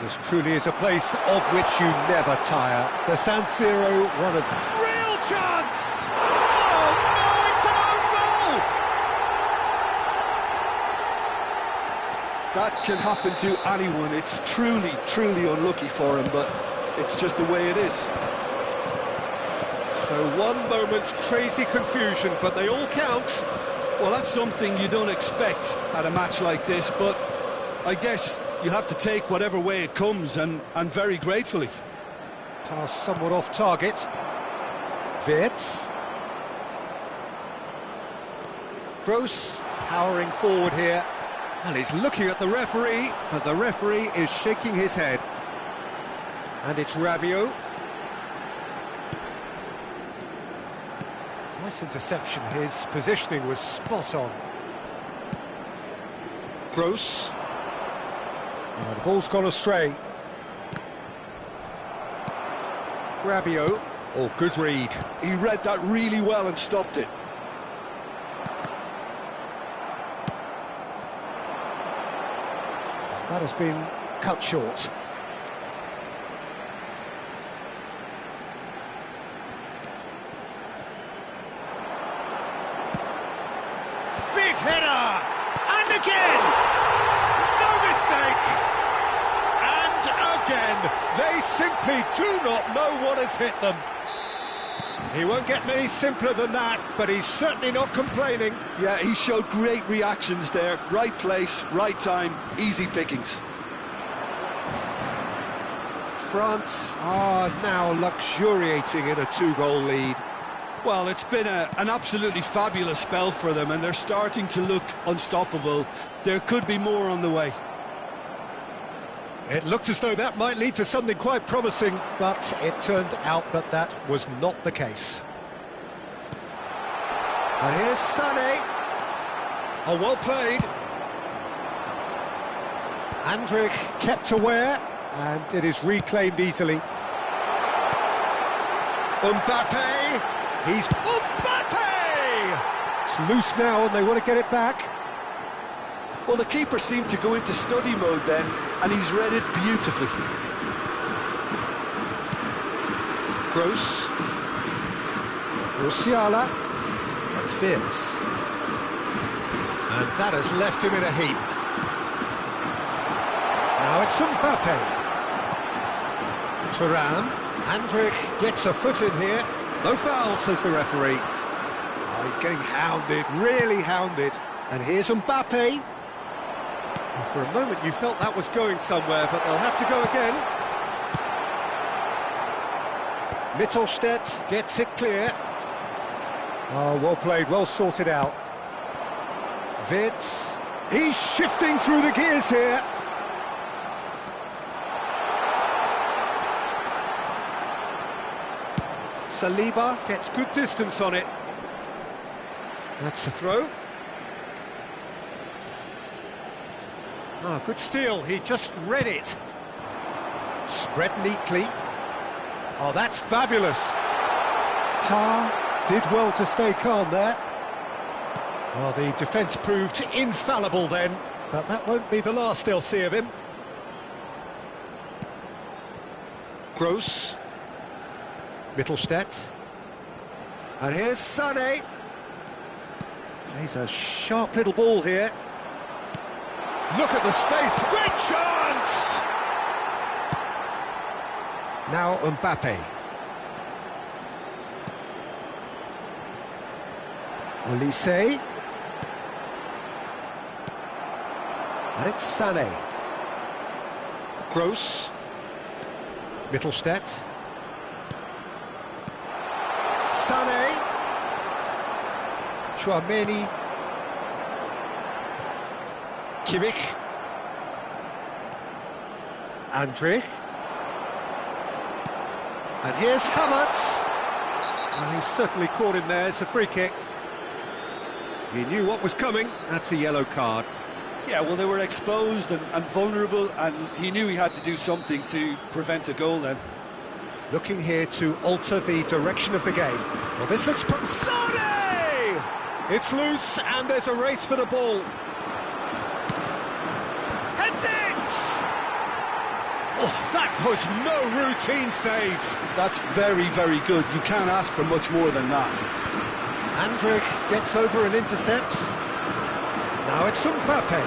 [SPEAKER 1] This truly is a place of which you never tire. The San Siro, one of...
[SPEAKER 2] Real chance! Oh no, it's an own goal! That can happen to anyone. It's truly, truly unlucky for him, but it's just the way it is.
[SPEAKER 1] So one moment's crazy confusion, but they all count.
[SPEAKER 2] Well, that's something you don't expect at a match like this, but I guess you have to take whatever way it comes, and very gratefully.
[SPEAKER 1] Pass somewhat off target. Wirtz. Gross powering forward here. Well, he's looking at the referee, but the referee is shaking his head. And it's Rabiot. Nice interception. His positioning was spot on. Gross. Oh, the ball's gone astray. Rabiot. Oh, good read.
[SPEAKER 2] He read that really well and stopped it.
[SPEAKER 1] That has been cut short. Big header! And again! No mistake! And again! They simply do not know what has hit them. He won't get many simpler than that, but he's certainly not complaining.
[SPEAKER 2] Yeah, he showed great reactions there. Right place, right time, easy pickings.
[SPEAKER 1] France are now luxuriating in a two-goal lead.
[SPEAKER 2] Well, it's been an absolutely fabulous spell for them, and they're starting to look unstoppable. There could be more on the way.
[SPEAKER 1] It looked as though that might lead to something quite promising, but it turned out that that was not the case. And here's Sané. Oh, well played. Andrich kept aware, and it is reclaimed easily. Mbappe. He's Mbappe! It's loose now, and they want to get it back.
[SPEAKER 2] Well, the keeper seemed to go into study mode then, and he's read it beautifully.
[SPEAKER 1] Gross. Musiala. That's Wirtz. And that has left him in a heap. Now it's Mbappe. Thuram. Andrich gets a foot in here. No foul, says the referee. Oh, he's getting hounded, really hounded. And here's Mbappe. Well, for a moment you felt that was going somewhere, but they'll have to go again. Mittelstädt gets it clear. Oh, well played, well sorted out. Wirtz. He's shifting through the gears here. Saliba gets good distance on it. That's the throw. Oh, good steal, he just read it. Spread neatly. Oh, that's fabulous. Tar did well to stay calm there. Well, the defence proved infallible then, but that won't be the last they'll see of him. Gross. Mittelstädt. And here's Sané. Plays a sharp little ball here. Look at the space, great chance! Now Mbappe. Olise. And it's Sané. Gross. Mittelstädt. Sané. Chouameni. Kimmich. Andrich. And here's Havertz. Well, he's certainly caught him there. It's a free kick. He knew what was coming. That's a yellow card.
[SPEAKER 2] Yeah, well, they were exposed and vulnerable, and he knew he had to do something to prevent a goal then.
[SPEAKER 1] Looking here to alter the direction of the game. Well, this looks... Sané! It's loose, and there's a race for the ball. Heads it! Oh, that was no routine save.
[SPEAKER 2] That's very, very good. You can't ask for much more than that.
[SPEAKER 1] Andrich gets over and intercepts. Now it's Mbappe.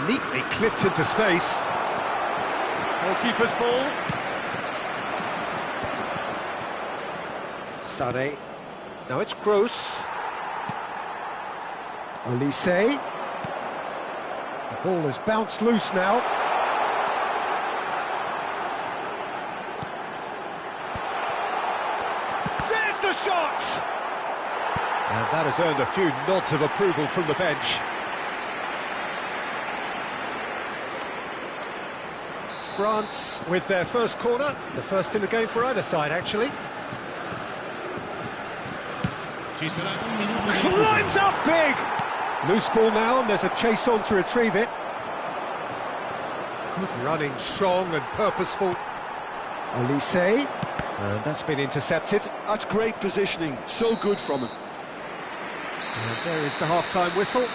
[SPEAKER 1] Neatly clipped into space. Goalkeeper's ball. Sané. Now it's Gross. Olise. The ball has bounced loose now. There's the shot! And that has earned a few nods of approval from the bench. France with their first corner, the first in the game for either side, actually. Climbs up big! Loose ball now, and there's a chase on to retrieve it. Good running, strong and purposeful. Olise, and that's been intercepted.
[SPEAKER 2] That's great positioning, so good from him.
[SPEAKER 1] And there is the half-time whistle.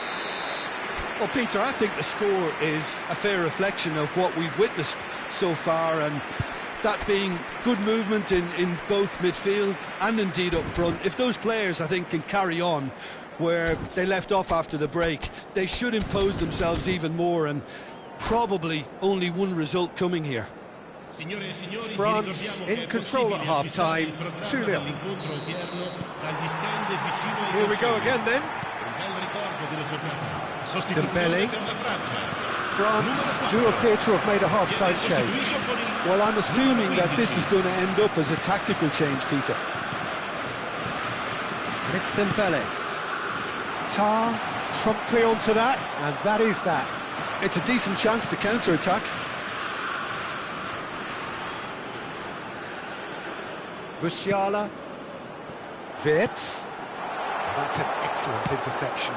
[SPEAKER 2] Well, Peter, I think the score is a fair reflection of what we've witnessed so far, and that being good movement in both midfield and indeed up front. If those players, I think, can carry on where they left off after the break, they should impose themselves even more, and probably only one result coming here.
[SPEAKER 1] France in control at half-time, 2-0. Here we go again then. Dembele. France do appear to have made a half-time change.
[SPEAKER 2] Well, I'm assuming that this is going to end up as a tactical change, Peter.
[SPEAKER 1] And it's Dembele. Tar promptly onto that, and that is that.
[SPEAKER 2] It's a decent chance to counter-attack.
[SPEAKER 1] Musiala. Wirtz. That's an excellent interception.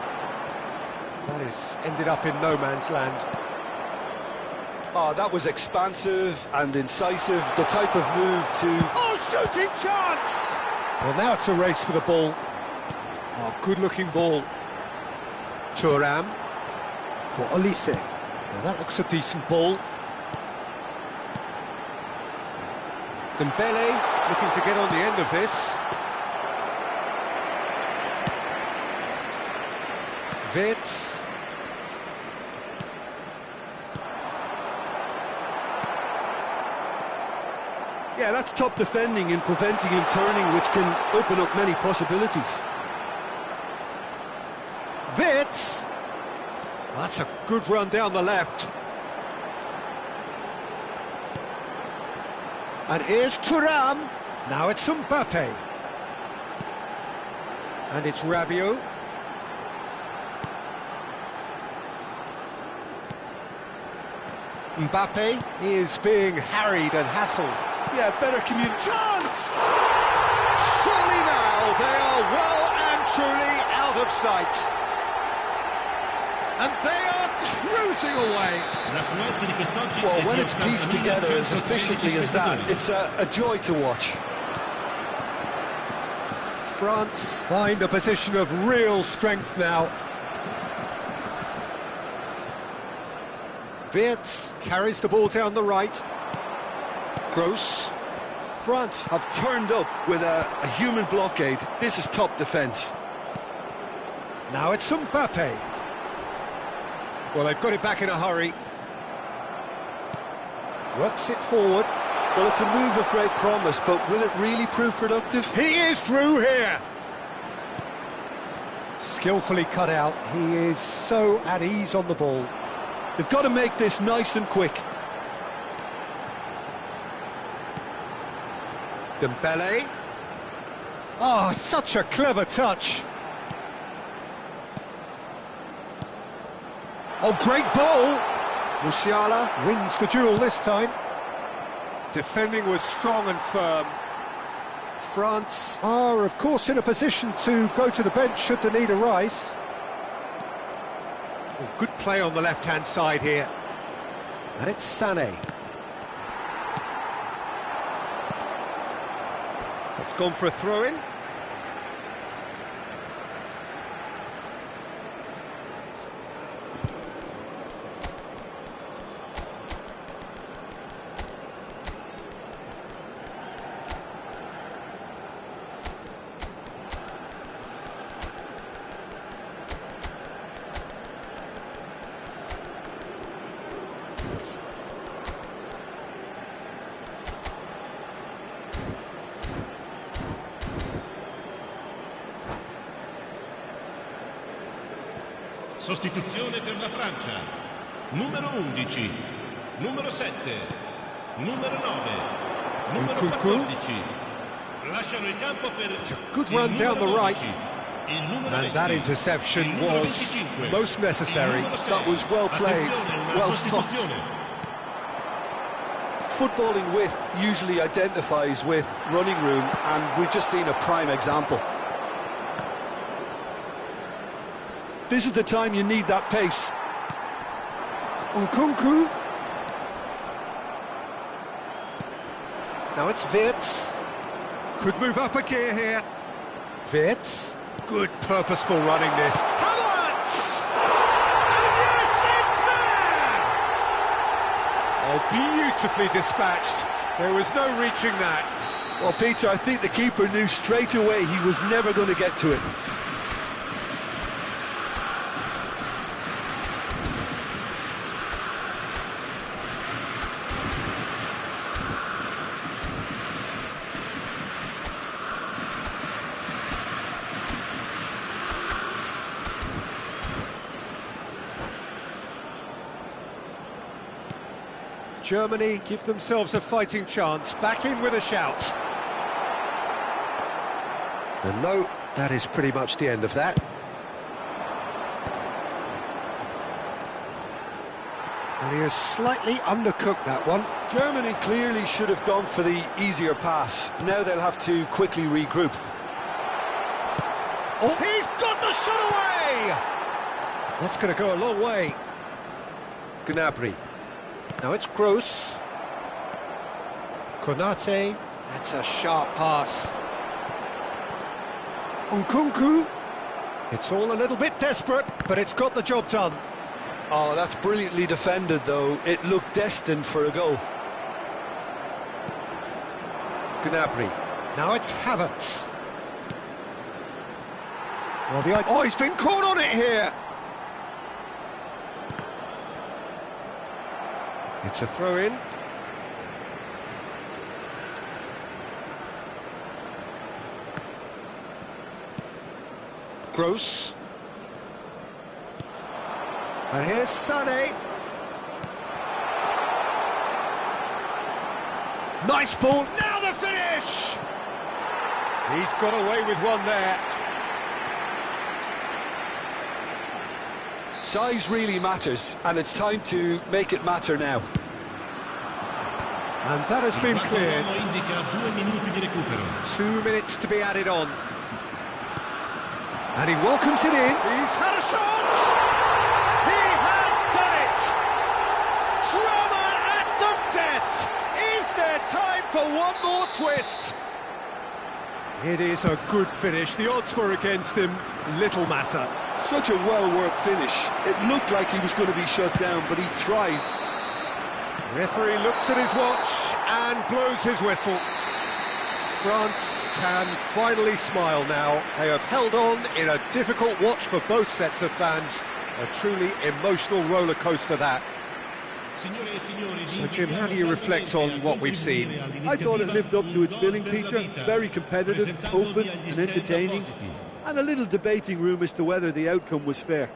[SPEAKER 1] That is ended up in no man's land.
[SPEAKER 2] Oh, that was expansive and incisive, the type of move to...
[SPEAKER 1] Oh, shooting chance! Well, now it's a race for the ball. Oh, good-looking ball. Thuram for Olise. Now that looks a decent ball. Dembele looking to get on the end of this. Wirtz.
[SPEAKER 2] Yeah, that's top defending and preventing him turning, which can open up many possibilities.
[SPEAKER 1] Wirtz. That's a good run down the left. And here's Thuram. Now it's Mbappe. And it's Rabiot. Mbappe is being harried and hassled.
[SPEAKER 2] Yeah, better communication.
[SPEAKER 1] Chance! Surely now they are well and truly out of sight. And they are cruising away.
[SPEAKER 2] Well, when it's pieced together as efficiently as that, it's a joy to watch.
[SPEAKER 1] France find a position of real strength now. Wirtz carries the ball down the right. Gross.
[SPEAKER 2] France have turned up with a human blockade. This is top defence.
[SPEAKER 1] Now it's Mbappe. Well, they've got it back in a hurry. Works it forward.
[SPEAKER 2] Well, it's a move of great promise, but will it really prove productive?
[SPEAKER 1] He is through here. Skillfully cut out. He is so at ease on the ball.
[SPEAKER 2] They've got to make this nice and quick.
[SPEAKER 1] Dembele. Oh, such a clever touch. Oh, great ball. Musiala wins the duel this time. Defending was strong and firm. France are, of course, in a position to go to the bench should the need arise. Oh, good play on the left-hand side here. And it's Sané. It's gone for a throw-in.
[SPEAKER 3] Sostituzione per la Francia. Numero 11, numero 7, numero 9, numero 14. Lasciano il campo per
[SPEAKER 1] It's a good run down the right. And that interception was most necessary.
[SPEAKER 2] That was well played, well stopped. Footballing width usually identifies with running room, and we've just seen a prime example. This is the time you need that pace.
[SPEAKER 1] Nkunku. Now it's Wirtz. Could move up a gear here. Wirtz. Good purposeful running this. Havertz! And yes, it's there! Oh, beautifully dispatched. There was no reaching that.
[SPEAKER 2] Well, Peter, I think the keeper knew straight away he was never going to get to it.
[SPEAKER 1] Germany give themselves a fighting chance, back in with a shout. And no, that is pretty much the end of that. And he has slightly undercooked that one.
[SPEAKER 2] Germany clearly should have gone for the easier pass. Now they'll have to quickly regroup.
[SPEAKER 1] Oh, he's got the shot away! That's going to go a long way. Gnabry. Now it's Gross. Konate. That's a sharp pass. Nkunku. It's all a little bit desperate, but it's got the job done.
[SPEAKER 2] Oh, that's brilliantly defended, though. It looked destined for a goal.
[SPEAKER 1] Gnabry. Now it's Havertz. Well, oh, he's been caught on it here. It's a throw-in. Gross. And here's Sané. Nice ball. Now the finish! He's got away with one there.
[SPEAKER 2] Size really matters, and it's time to make it matter now.
[SPEAKER 1] And that has been cleared. 2 minutes to be added on. And he welcomes it in. He's had a shot! He has done it! Drama at the death! Is there time for one more twist? It is a good finish. The odds were against him. Little matter.
[SPEAKER 2] Such a well-worked finish. It looked like he was going to be shut down, but he tried.
[SPEAKER 1] Referee looks at his watch and blows his whistle. France can finally smile now. They have held on in a difficult watch for both sets of fans. A truly emotional roller coaster that. So Jim, how do you reflect on what we've seen?
[SPEAKER 4] I thought it lived up to its billing, Peter. Very competitive, open and entertaining, and a little debating room as to whether the outcome was fair.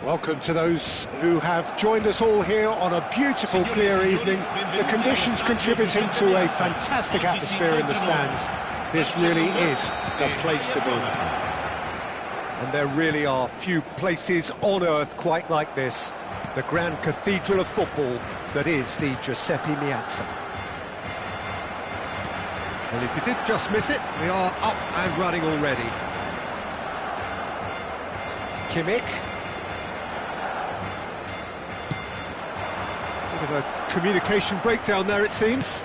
[SPEAKER 1] Welcome to those who have joined us all here on a beautiful, clear evening. The conditions contributing to a fantastic atmosphere in the stands. This really is the place to be. And there really are few places on earth quite like this. The grand cathedral of football that is the Giuseppe Meazza. Well, if you did just miss it, we are up and running already. Kimmich. Bit of a communication breakdown there, it seems.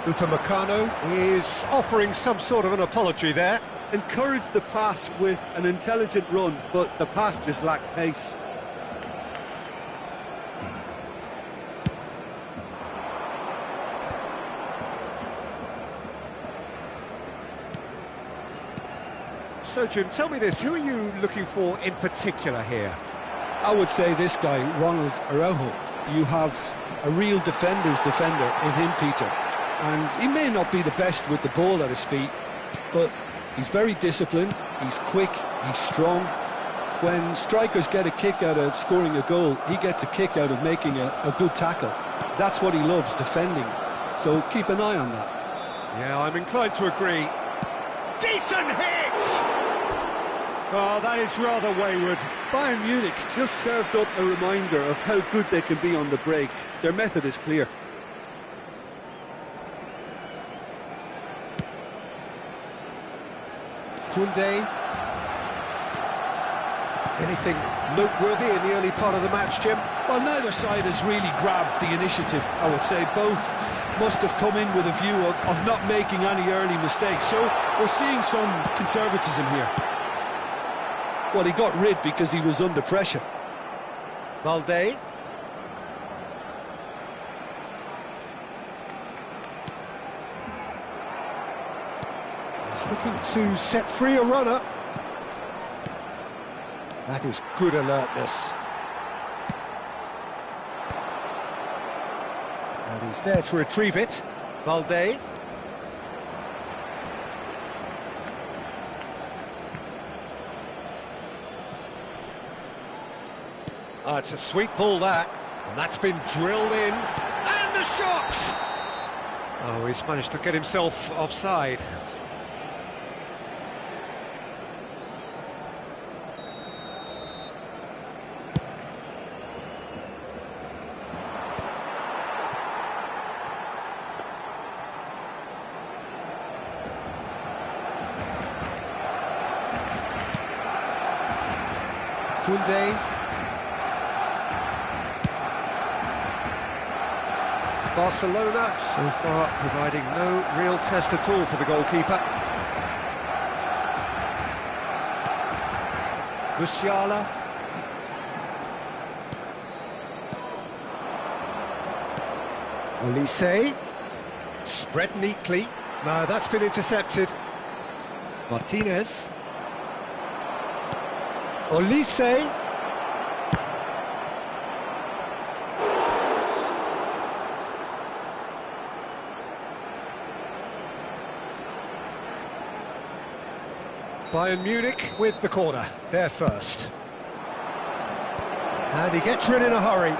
[SPEAKER 1] Upamecano is offering some sort of an apology there.
[SPEAKER 4] Encouraged the pass with an intelligent run, but the pass just lacked pace.
[SPEAKER 1] So, Jim, tell me this, who are you looking for in particular here?
[SPEAKER 2] I would say this guy, Ronald Araujo. You have a real defender's defender in him, Peter. And he may not be the best with the ball at his feet, but he's very disciplined, he's quick, he's strong. When strikers get a kick out of scoring a goal, he gets a kick out of making a good tackle. That's what he loves, defending. So keep an eye on that.
[SPEAKER 1] Yeah, I'm inclined to agree. Decent hit! Oh, that is rather wayward.
[SPEAKER 4] Bayern Munich just served up a reminder of how good they can be on the break. Their method is clear.
[SPEAKER 1] Koundé. Anything noteworthy in the early part of the match, Jim?
[SPEAKER 2] Well, neither side has really grabbed the initiative, I would say. Both must have come in with a view of not making any early mistakes. So we're seeing some conservatism here. Well, he got rid because he was under pressure.
[SPEAKER 1] Valde. He's looking to set free a runner. That is good alertness. And he's there to retrieve it. Valde. It's a sweet ball, that. And that's been drilled in. And the shot! Oh, he's managed to get himself offside. Koundé. Barcelona, so far, providing no real test at all for the goalkeeper. Musiala. Olise. Spread neatly. No, that's been intercepted. Martinez. Olise. Bayern Munich with the corner, there first. And he gets rid in a hurry.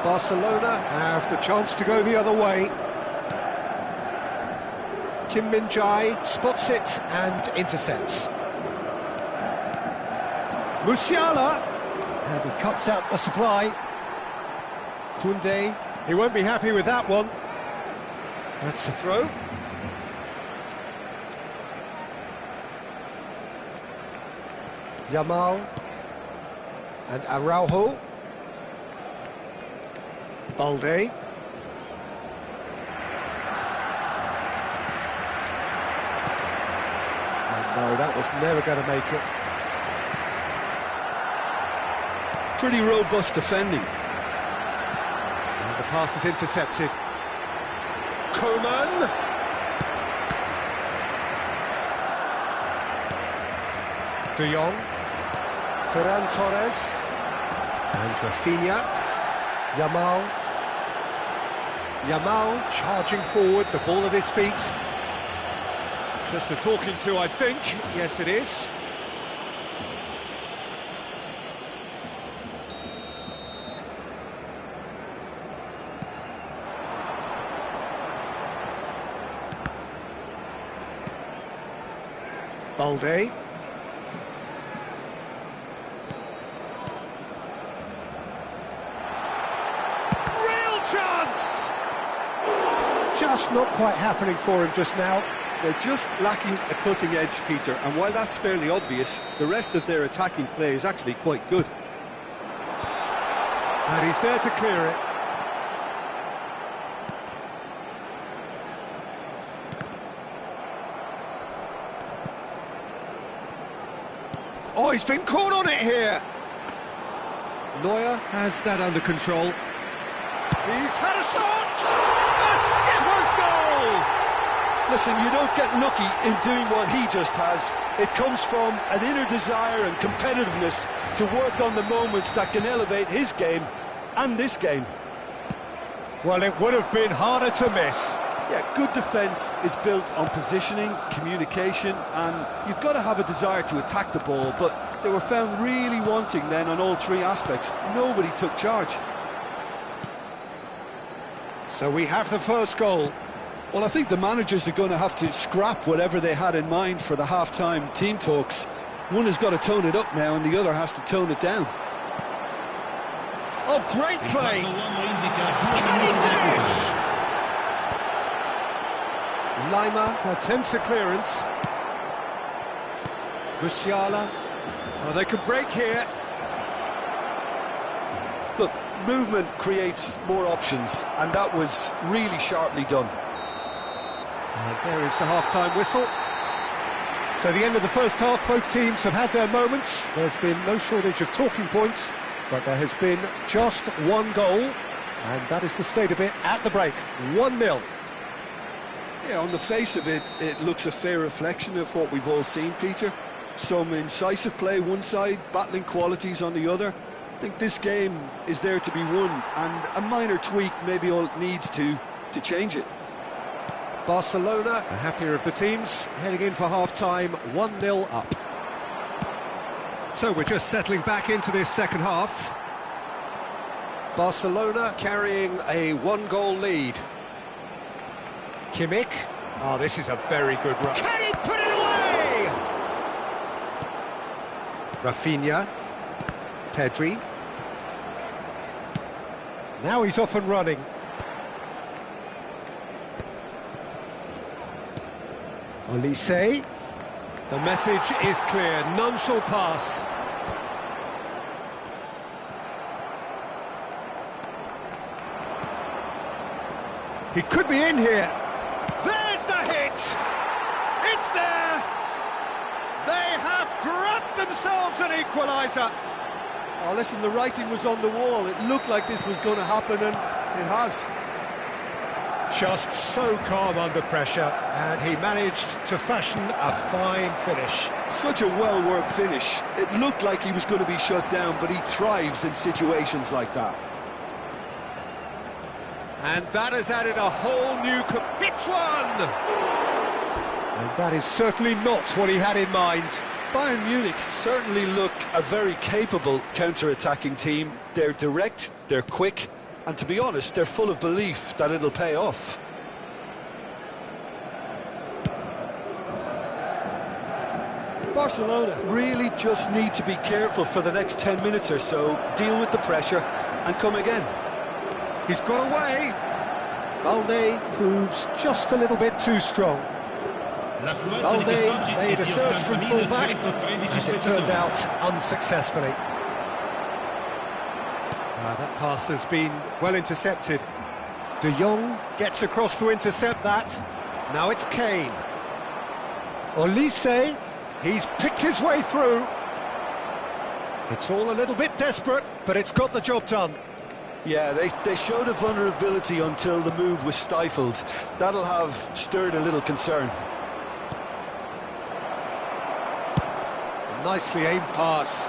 [SPEAKER 1] Barcelona have the chance to go the other way. Kim Min-jae spots it and intercepts. Musiala, and he cuts out the supply. Koundé, he won't be happy with that one. That's a throw. Yamal and Araujo. Balde. And no, that was never going to make it.
[SPEAKER 2] Pretty robust defending.
[SPEAKER 1] And the pass is intercepted. Coman. De Jong. Ferran Torres. And Rafinha. Yamal. Yamal charging forward, the ball at his feet. Just a talking to, I think. Yes, it is. Balde. Real chance! Just not quite happening for him just now.
[SPEAKER 4] They're just lacking a cutting edge, Peter, and while that's fairly obvious, the rest of their attacking play is actually quite good.
[SPEAKER 1] And he's there to clear it. Oh, he's been caught on it here. Neuer has that under control. He's had a shot! A skipper's goal!
[SPEAKER 2] Listen, you don't get lucky in doing what he just has. It comes from an inner desire and competitiveness to work on the moments that can elevate his game and this game.
[SPEAKER 1] Well, it would have been harder to miss.
[SPEAKER 2] Yeah, good defence is built on positioning, communication, and you've got to have a desire to attack the ball, but they were found really wanting then on all three aspects. Nobody took charge.
[SPEAKER 1] So we have the first goal.
[SPEAKER 2] Well, I think the managers are going to have to scrap whatever they had in mind for the half-time team talks. One has got to tone it up now, and the other has to tone it down.
[SPEAKER 1] Oh, great play! Can he finish? Lima attempts a clearance. Musiala. Oh, they could break here.
[SPEAKER 2] Look, movement creates more options, and that was really sharply done.
[SPEAKER 1] And there is the half-time whistle. So the end of the first half, both teams have had their moments. There's been no shortage of talking points, but there has been just one goal, and that is the state of it at the break. 1-0.
[SPEAKER 2] Yeah, on the face of it, it looks a fair reflection of what we've all seen, Peter. Some incisive play one side, battling qualities on the other. I think this game is there to be won, and a minor tweak maybe all it needs to change it.
[SPEAKER 1] Barcelona, the happier of the teams, heading in for half-time, 1-0 up. So we're just settling back into this second half. Barcelona carrying a one-goal lead. Kimmich. Oh, this is a very good run. Can he put it away? Rafinha. Pedri. Now he's off and running. Olise. The message is clear. None shall pass. He could be in here. There's the hit! It's there! They have grabbed themselves an equaliser.
[SPEAKER 2] Oh, listen, the writing was on the wall. It looked like this was going to happen, and it has.
[SPEAKER 1] Just so calm under pressure, and he managed to fashion a fine finish.
[SPEAKER 2] Such a well-worked finish. It looked like he was going to be shut down, but he thrives in situations like that.
[SPEAKER 1] And that has added a whole new... Hits one! And that is certainly not what he had in mind.
[SPEAKER 2] Bayern Munich certainly look a very capable counter-attacking team. They're direct, they're quick, and to be honest, they're full of belief that it'll pay off. Barcelona really just need to be careful for the next 10 minutes or so, deal with the pressure, and come again.
[SPEAKER 1] He's got away. Balde proves just a little bit too strong. Balde made a search from full-back, as it turned out unsuccessfully. That pass has been well intercepted. De Jong gets across to intercept that. Now it's Kane. Olise, he's picked his way through. It's all a little bit desperate, but it's got the job done.
[SPEAKER 2] Yeah, they showed a vulnerability until the move was stifled. That'll have stirred a little concern.
[SPEAKER 1] Nicely aimed pass.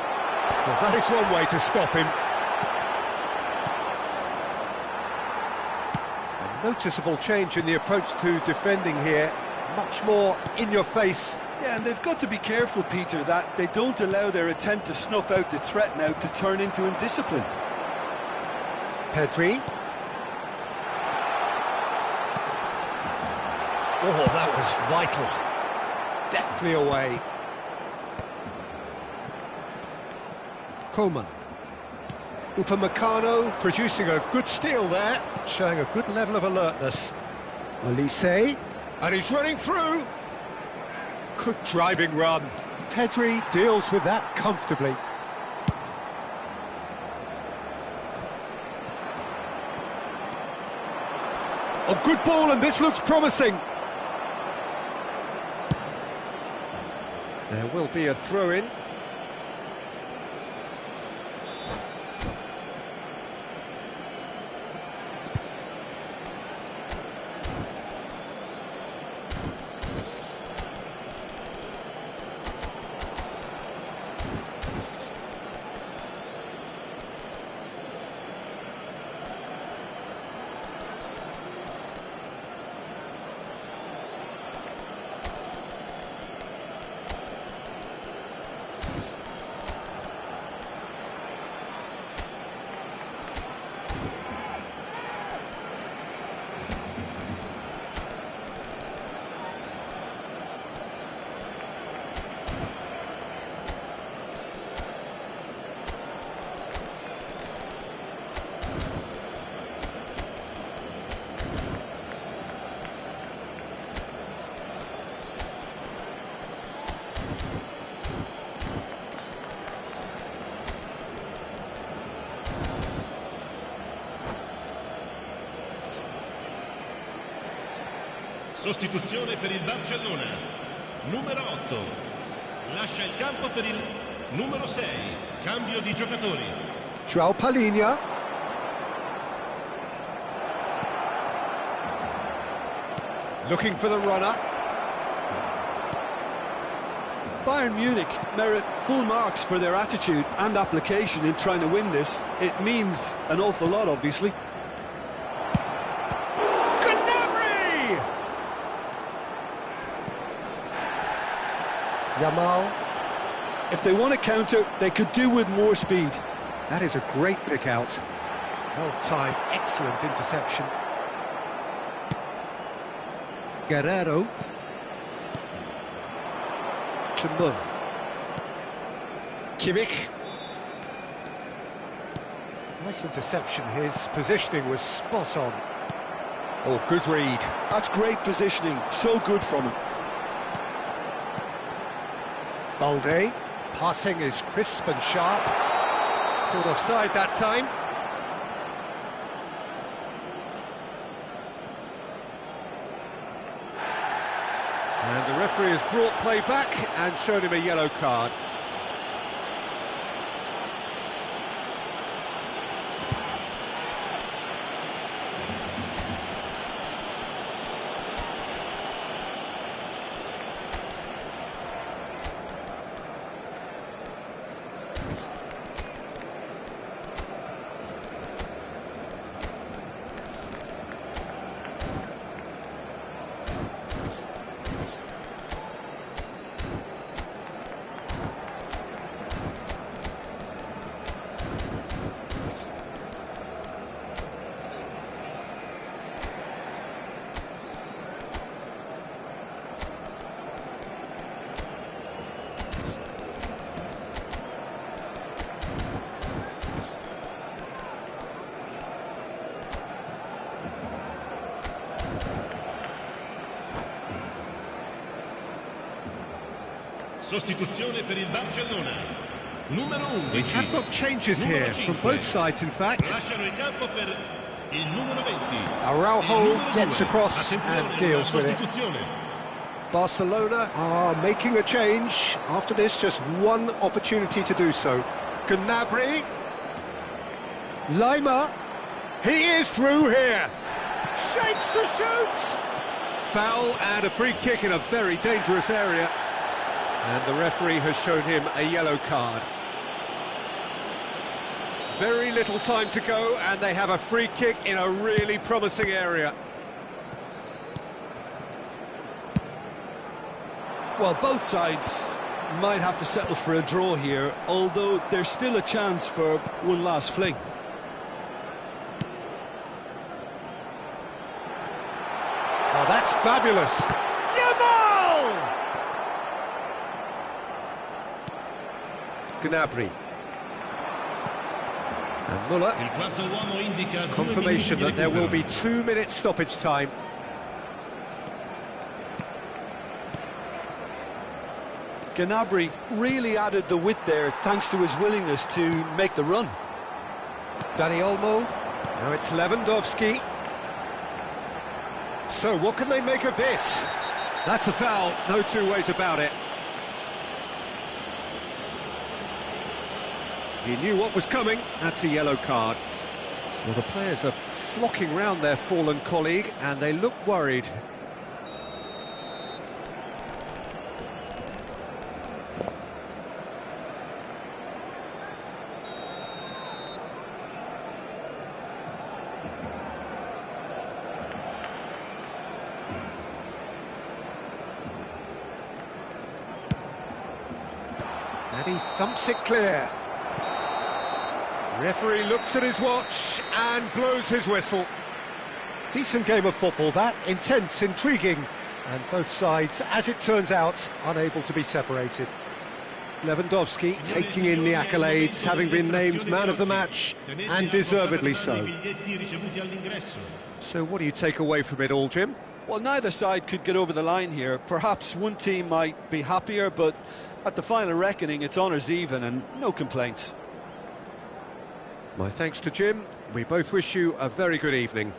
[SPEAKER 1] Well, that is one way to stop him. A noticeable change in the approach to defending here. Much more in your face.
[SPEAKER 2] Yeah, and they've got to be careful, Peter, that they don't allow their attempt to snuff out the threat now to turn into indiscipline.
[SPEAKER 1] Pedri. Oh, that was vital. Deftly away. Coman. Upamecano producing a good steal there, showing a good level of alertness. Olise, and he's running through. Good driving run. Pedri deals with that comfortably. A good ball, and this looks promising. There will be a throw-in.
[SPEAKER 3] Sostituzione per il Barcellona. Numero 8. Lascia il campo per il numero 6. Cambio di giocatori.
[SPEAKER 1] João Palhinha. Looking for the runner.
[SPEAKER 2] Bayern Munich merit full marks for their attitude and application in trying to win this. It means an awful lot, obviously.
[SPEAKER 1] Yamal.
[SPEAKER 2] If they want to counter, they could do with more speed.
[SPEAKER 1] That is a great pick out. Well timed, excellent interception. Guerrero. Chamur. Kimmich. Nice interception. His positioning was spot on. Oh, good read.
[SPEAKER 2] That's great positioning. So good from him.
[SPEAKER 1] Balde, passing is crisp and sharp. Caught offside that time. And the referee has brought play back and shown him a yellow card.
[SPEAKER 3] Sostituzione per il Barcellona. Numero 11.
[SPEAKER 1] Have got changes here from both sides, in fact.
[SPEAKER 3] Lasciano il campo per il numero 20.
[SPEAKER 1] Araujo gets across and deals with it. Barcelona are making a change. After this, just one opportunity to do so. Gnabry. Lima. He is through here. Shapes to shoot. Foul and a free kick in a very dangerous area. And the referee has shown him a yellow card. Very little time to go, and they have a free kick in a really promising area.
[SPEAKER 2] Well, both sides might have to settle for a draw here, although there's still a chance for one last fling.
[SPEAKER 1] Oh, that's fabulous. Yamal! Gnabry. And Muller. Confirmation that there will be 2 minutes stoppage time.
[SPEAKER 2] Gnabry really added the width there thanks to his willingness to make the run.
[SPEAKER 1] Dani Olmo. Now it's Lewandowski. So what can they make of this? That's a foul, no two ways about it. He knew what was coming, that's a yellow card. Well, the players are flocking round their fallen colleague and they look worried. And he thumps it clear. Referee looks at his watch and blows his whistle. Decent game of football, that. Intense, intriguing. And both sides, as it turns out, unable to be separated. Lewandowski taking in the accolades, having been named man of the match, and deservedly so. So what do you take away from it all, Jim?
[SPEAKER 2] Well, neither side could get over the line here. Perhaps one team might be happier, but at the final reckoning, it's honours even and no complaints.
[SPEAKER 1] My thanks to Jim. We both wish you a very good evening.